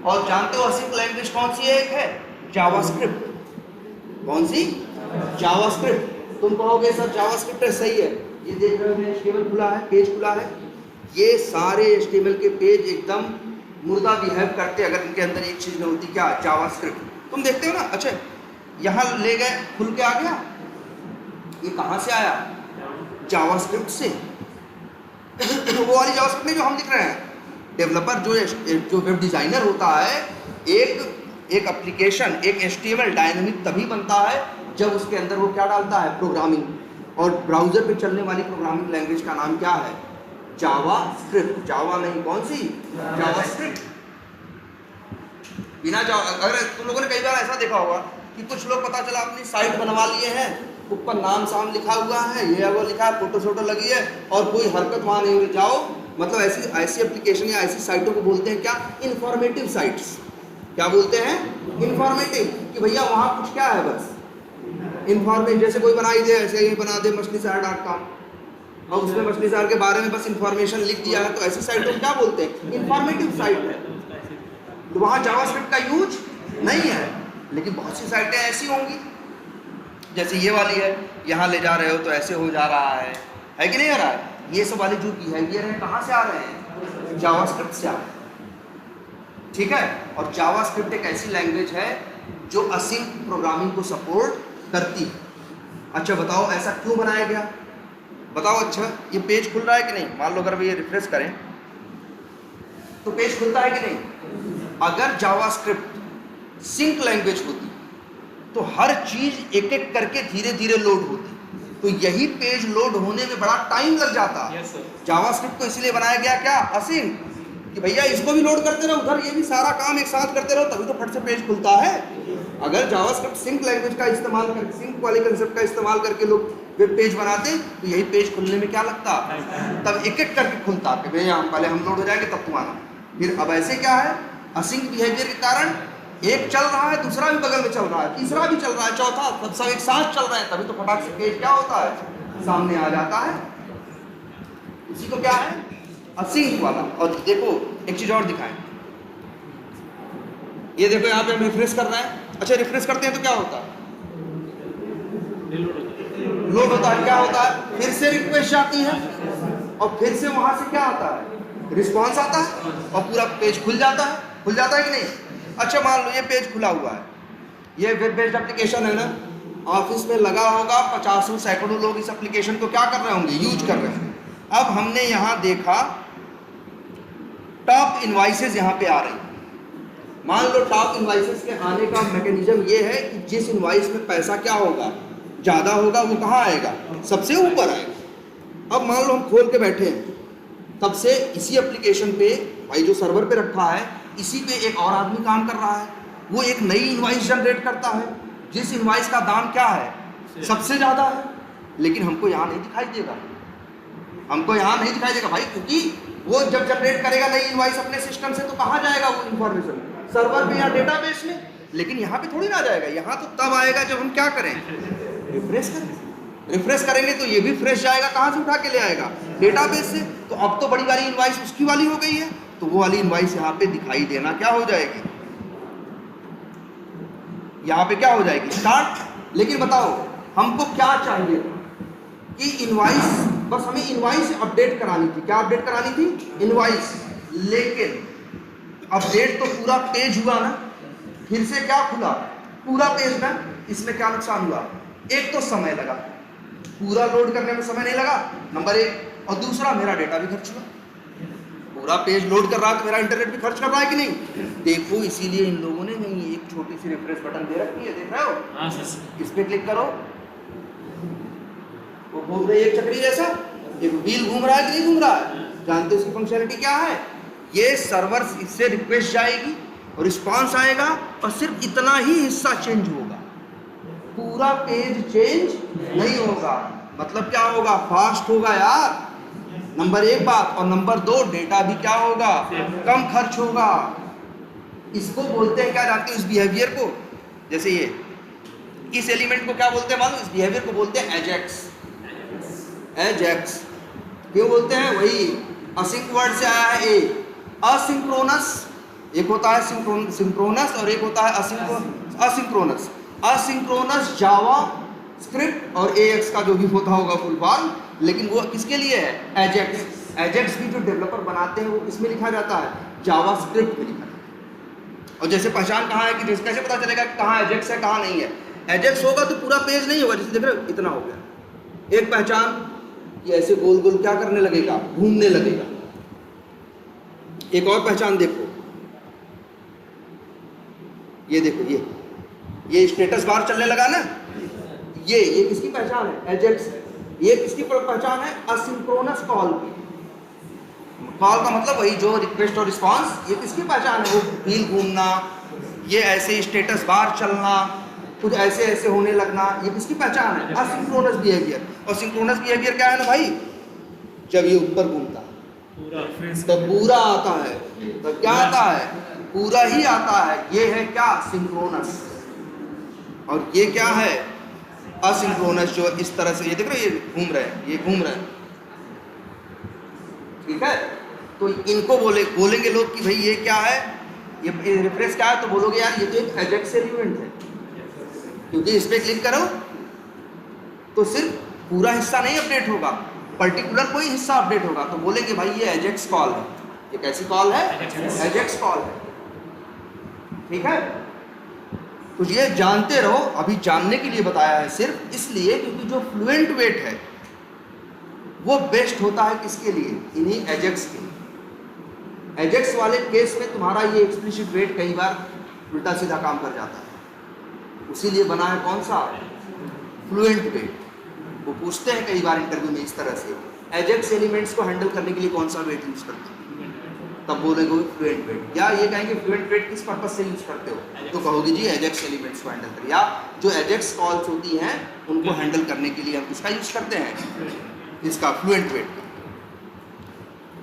और जानते हो असिंक लैंग्वेज कौन सी है? एक है जावास्क्रिप्ट। कौन सी? जावास्क्रिप्ट। तुम कहोगे सर जावास्क्रिप्ट है, सही है। ये देख रहे हो HTML खुला है, पेज खुला है, ये सारे HTML के पेज एकदम मुर्दा बिहेव करते अगर इनके अंदर एक चीज में होती, क्या? जावास्क्रिप्ट। तुम देखते हो ना। अच्छा, यहाँ ले गए, खुल के आ गया, ये कहाँ से आया? जावास्क्रिप्ट से। वो वाली जावास्क्रिप्ट नहीं जो हम लिख रहे हैं। डेवलपर जो वेब डिजाइनर होता है, एक एप्लीकेशन, एक HTML डायनामिक तभी बनता है जब उसके अंदर वो क्या डालता है? प्रोग्रामिंग। और ब्राउजर पे चलने वाली प्रोग्रामिंग लैंग्वेज का नाम क्या है? जावास्क्रिप्ट। जावा नहीं, कौन सी? जावास्क्रिप्ट। बिना अगर तुम लोगों ने कई बार ऐसा देखा होगा कि कुछ लोग पता चला अपनी साइट बनवा लिए हैं, ऊपर नाम साम लिखा हुआ है, ये वो लिखा है, फोटो शोटो लगी है, और कोई हरकत वहाँ नहीं जाओ। मतलब ऐसी एप्लीकेशन या ऐसी साइटों को बोलते हैं क्या? Informative sites. क्या बोलते हैं? इंफॉर्मेटिव। कि भैया वहाँ कुछ क्या है, बस इंफॉर्मेटिव। जैसे कोई बनाई दे, ऐसे ही बना दे machlisaar.com, और उसमें मछलीसार के बारे में बस इंफॉर्मेशन लिख दिया है, तो ऐसी साइट को क्या बोलते हैं? इंफॉर्मेटिव साइट है। तो वहाँ जावास्क्रिप्ट का यूज नहीं है। लेकिन बहुत सी साइटें ऐसी होंगी, जैसे ये वाली है, यहाँ ले जा रहे हो तो ऐसे हो जा रहा है कि नहीं आ रहा है? ये सब वाले जो बिहेवियर है कहाँ से आ रहे हैं? जावास्क्रिप्ट से आ रहे हैं। ठीक है, और जावास्क्रिप्ट एक ऐसी लैंग्वेज है जो असिंक प्रोग्रामिंग को सपोर्ट करती है। अच्छा बताओ ऐसा क्यों बनाया गया? बताओ। अच्छा, ये पेज खुल रहा है कि नहीं? मान लो अगर ये रिफ्रेश करें तो पेज खुलता है कि नहीं? अगर जावास्क्रिप्ट सिंक लैंग्वेज होती तो हर चीज एक एक करके धीरे धीरे लोड होती, तो यही पेज लोड होने में बड़ा टाइम लग जाता। Yes, sir. जावास्क्रिप्ट को इसलिए बनाया गया क्या? असिंक। कि भैया इसको भी लोड करते रहो, उधर ये भी सारा काम एक साथ करते रहो, तभी तो फट से पेज खुलता है। अगर जावास्क्रिप्ट सिंक लैंग्वेज का इस्तेमाल करके, सिंक वाले कंसेप्ट का इस्तेमाल करके लोग वेब पेज बनाते तो यही पेज खुलने में क्या लगता? तब एक एक करके खुलता कि भैया पहले हम लोड हो जाएंगे तब तुम आना। फिर अब ऐसे क्या है? असिंक बिहेवियर के कारण एक चल रहा है, दूसरा भी बगल में चल रहा है, तीसरा भी चल रहा है, चौथा, तब सब एक साथ चल रहे हैं, तभी तो फटाक से पेज क्या होता है? सामने आ जाता है। उसी को क्या है? असिंक वाला। और देखो एक चीज और दिखाएं, ये देखो यहाँ पे हम रिफ्रेश कर रहे हैं। अच्छा, रिफ्रेश करते हैं तो क्या होता है? लोड होता है। क्या होता है? फिर से रिक्वेस्ट जाती है और फिर से वहां से क्या आता है? रिस्पॉन्स आता है और पूरा पेज खुल जाता है। खुल जाता है कि नहीं? अच्छा, मान लो ये पेज खुला हुआ है, ये वेब बेस्ड एप्लीकेशन है ना, ऑफिस में लगा होगा, 50 सैकड़ों लोग इस एप्लीकेशन को क्या कर रहे होंगे? यूज कर रहे हैं। अब हमने यहाँ देखा टॉप इनवाइसेस यहाँ पे आ रही। मान लो टॉप इनवाइसेस के आने का मैकेनिज्म ये है कि जिस इनवाइस में पैसा क्या होगा? ज़्यादा होगा, वो कहाँ आएगा? सबसे ऊपर आएगा। अब मान लो हम खोल के बैठे हैं, तब से इसी एप्लीकेशन पे भाई जो सर्वर पे रखा है, इसी पे एक और आदमी काम कर रहा है, वो एक नई इनवाइस जनरेट करता है, जिस इनवाइस का दाम क्या है? सबसे ज़्यादा है। लेकिन हमको यहाँ नहीं दिखाई देगा, हमको यहाँ नहीं दिखाई देगा भाई, क्योंकि वो जब जनरेट करेगा नई इनवॉइस अपने सिस्टम से तो कहाँ जाएगा वो इंफॉर्मेशन, सर्वर पे या डेटाबेस में। लेकिन यहाँ पे थोड़ी ना जाएगा, यहाँ तो तब आएगा जब हम क्या करें, रिफ्रेश करें। रिफ्रेश करेंगे तो ये भी फ्रेश जाएगा, कहाँ से उठा के ले आएगा, डेटाबेस से। तो अब तो बड़ी वाली इनवॉइस उसकी वाली हो गई है, तो वो वाली इनवॉइस यहाँ पे दिखाई देना क्या हो जाएगी, यहाँ पे क्या हो जाएगी, स्टार्ट। लेकिन बताओ हमको क्या चाहिए कि इनवॉइस, बस हमें इनवॉइस अपडेट करानी थी। क्या अपडेट करानी थी, इनवॉइस। लेकिन अपडेट तो पूरा पेज हुआ ना, फिर से क्या खुला, पूरा पेज ना। इसमें क्या नुकसान हुआ, एक तो समय लगा, पूरा लोड करने में समय नहीं लगा, नंबर एक। और दूसरा मेरा डेटा भी खर्च हुआ। पूरा पेज लोड कर रहा तो मेरा इंटरनेट भी खर्च कर रहा है कि नहीं। देखो इसीलिए इन लोगों ने नहीं एक छोटी सी रिफ्रेश बटन दे रखी है, देख रहे हो, हाँ सर। इस पे क्लिक करो, वो घूम रही है एक चक्री जैसा, एक व्हील घूम रहा है कि नहीं घूम रहा है। जानते हो इसकी फंक्शनलिटी क्या है, ये सर्वर इससे रिक्वेस्ट जाएगी और रिस्पांस आएगा और सिर्फ इतना ही हिस्सा चेंज होगा, पूरा पेज चेंज नहीं होगा। मतलब क्या होगा, फास्ट होगा यार, नंबर एक बात। और नंबर दो, डेटा भी क्या होगा, कम खर्च होगा। इसको बोलते हैं क्या, जानते हो इस बिहेवियर को, जैसे ये इस एलिमेंट को क्या बोलते हैं मालूम, इस बिहेवियर को बोलते हैं एजेक्स। एजेक्स क्यों बोलते हैं, वही असिंक वर्ड से आया है। ए असिंक्रोनस, एक होता है सिंक्रोनस और एक होता है असिंक्रोनस। असिंक्रोनस जावा स्क्रिप्ट और एएक्स का जो भी होता होगा फुल फॉर्म, लेकिन वो किसके लिए है, एजेक्स। एजेक्स भी जो डेवलपर बनाते हैं वो किसमें लिखा जाता है, जावा स्क्रिप्ट में लिखा जाता है। और जैसे पहचान कहाँ है कि जैसे कैसे पता चलेगा कि कहाँ एजेक्स है कहाँ नहीं है। एजेक्स होगा तो पूरा पेज नहीं होगा, जैसे देख रहे हो इतना हो गया। एक पहचान, ये ऐसे गोल गोल क्या करने लगेगा, घूमने लगेगा। एक और पहचान देखो, ये देखो, ये स्टेटस बार चलने लगा ना, ये किसकी पहचान है, एजेक्स है। ये किसकी पहचान है, असिंक्रोनस कॉल की। कॉल का मतलब वही जो रिक्वेस्ट और रिस्पांस, ये किसकी पहचान है, वो व्हील घूमना, ये ऐसे स्टेटस बार चलना, कुछ ऐसे ऐसे होने लगना, ये किसकी पहचान है, असिंक्रोनस बिहेवियर। और सिंक्रोनस बिहेवियर क्या है ना भाई, जब ये ऊपर घूमता है तो पूरा आता है, तो क्या आता है, पूरा ही आता है। ये है क्या, सिंक्रोनस। और ये क्या है, असिंक्रोनस, जो इस तरह से ये देख रहे हो, ये घूम रहे हैं, ये घूम रहे हैं, ठीक है। तो इनको बोलेंगे लोग कि भाई ये क्या है, ये रिफ्रेश क्या है, तो बोलोगे यार ये तो एक एजेक्स एलिमेंट है, क्योंकि इस पर क्लिक करो तो सिर्फ पूरा हिस्सा नहीं अपडेट होगा, पर्टिकुलर कोई हिस्सा अपडेट होगा। तो बोलेंगे भाई ये एजेक्स कॉल है। ये कैसी कॉल है, एजेक्स कॉल है, ठीक है। तो ये जानते रहो, अभी जानने के लिए बताया है, सिर्फ इसलिए क्योंकि जो फ्लुएंट वेट है वो बेस्ट होता है किसके लिए, इन्हीं एजेक्स के। एजेक्स वाले केस में तुम्हारा ये एक्सप्लिसिट वेट कई बार उल्टा सीधा काम कर जाता है, उसीलिए बना है कौन सा, फ्लुएंट वेट। वो पूछते हैं कई बार इंटरव्यू में इस तरह से, एजेक्स एलिमेंट्स को हैंडल करने के लिए कौन सा वेट यूज करते हो, तब बोलेंगे फ्लुएंट वेट। या ये कहेंगे फ्लुएंट वेट किस पर्पज से यूज करते हो, तो कहोगे जी एजेक्स एलिमेंट्स को हैंडल करें, या जो एजेक्स कॉल्स होती हैं उनको हैंडल करने के लिए हम किसका यूज करते हैं, इसका फ्लुएंट वेट का।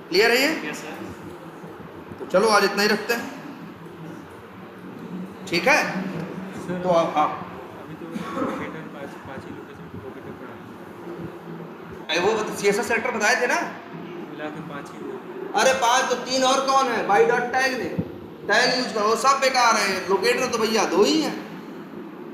क्लियर है ये, तो चलो आज इतना ही रखते हैं, ठीक है। तो आप अभी तो लोकेटर पाँच ही लोकेशन लोकेटर पड़ा, वो CSS सेलेक्टर बताए थे ना, मिला के 5 ही हुए। अरे 5 तो 3 और कौन है, बाई डॉट टैग ने, टैग यूज करो, सब बेकार है। लोकेटर तो भैया 2 ही हैं,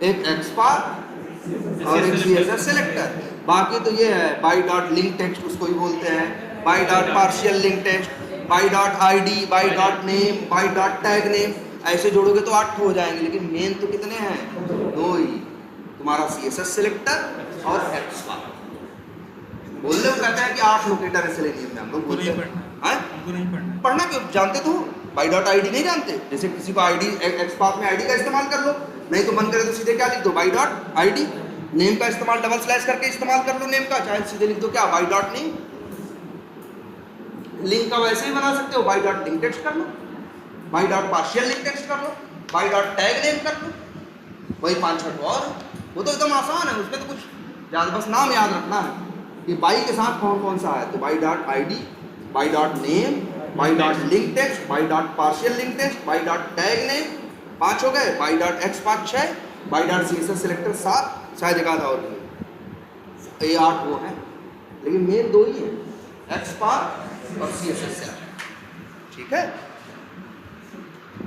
एक एक्सपाथ और एक CSS सेलेक्टर। बाकी तो ये है बाई डॉट लिंक टेक्स्ट, उसको ही बोलते हैं, by dot partial link text, by dot ID, by dot name, by dot tag name. ऐसे जोड़ोगे तो 8 हो जाएंगे, लेकिन मेन तो कितने हैं, 2 ही, तुम्हारा CSS सेलेक्टर और एक्सपाथ। बोल रहे हो, कहते हैं कि 8 लोकेटर है सेलेनियम में, हम लोग बोलते हैं हमको नहीं पढ़ना, पढ़ना क्यों, जानते तो बाई डॉट ID नहीं जानते। जैसे किसी को ID एक्सपाथ में ID का इस्तेमाल कर लो, नहीं तो मन करे तो सीधे क्या लिख दो, बाई डॉट ID। नेम का इस्तेमाल डबल स्लैश करके इस्तेमाल कर लो नेम का, चाहे सीधे लिख दो क्या, बाई डॉट नेम। लिंक का वैसे ही बना सकते हो, बाई डॉट लिंक टेक्स्ट कर लो, by dot partial link text कर लो, बाई डॉट टैग नेम कर लो, वही 5-6 और। वो तो एकदम आसान है, उसमें तो कुछ ज़्यादा, बस नाम याद रखना है कि बाई के साथ कौन कौन सा है। तो by dot ID by dot name, by dot link text, by dot partial link text, by dot tag name, 5 हो गए, by dot x 5 6, by dot CSS selector 7, शायद एक आधा और भी, ये 8 वो है, लेकिन मेन 2 ही है, एक्स पाथ और CSS सेलेक्टर। ठीक है।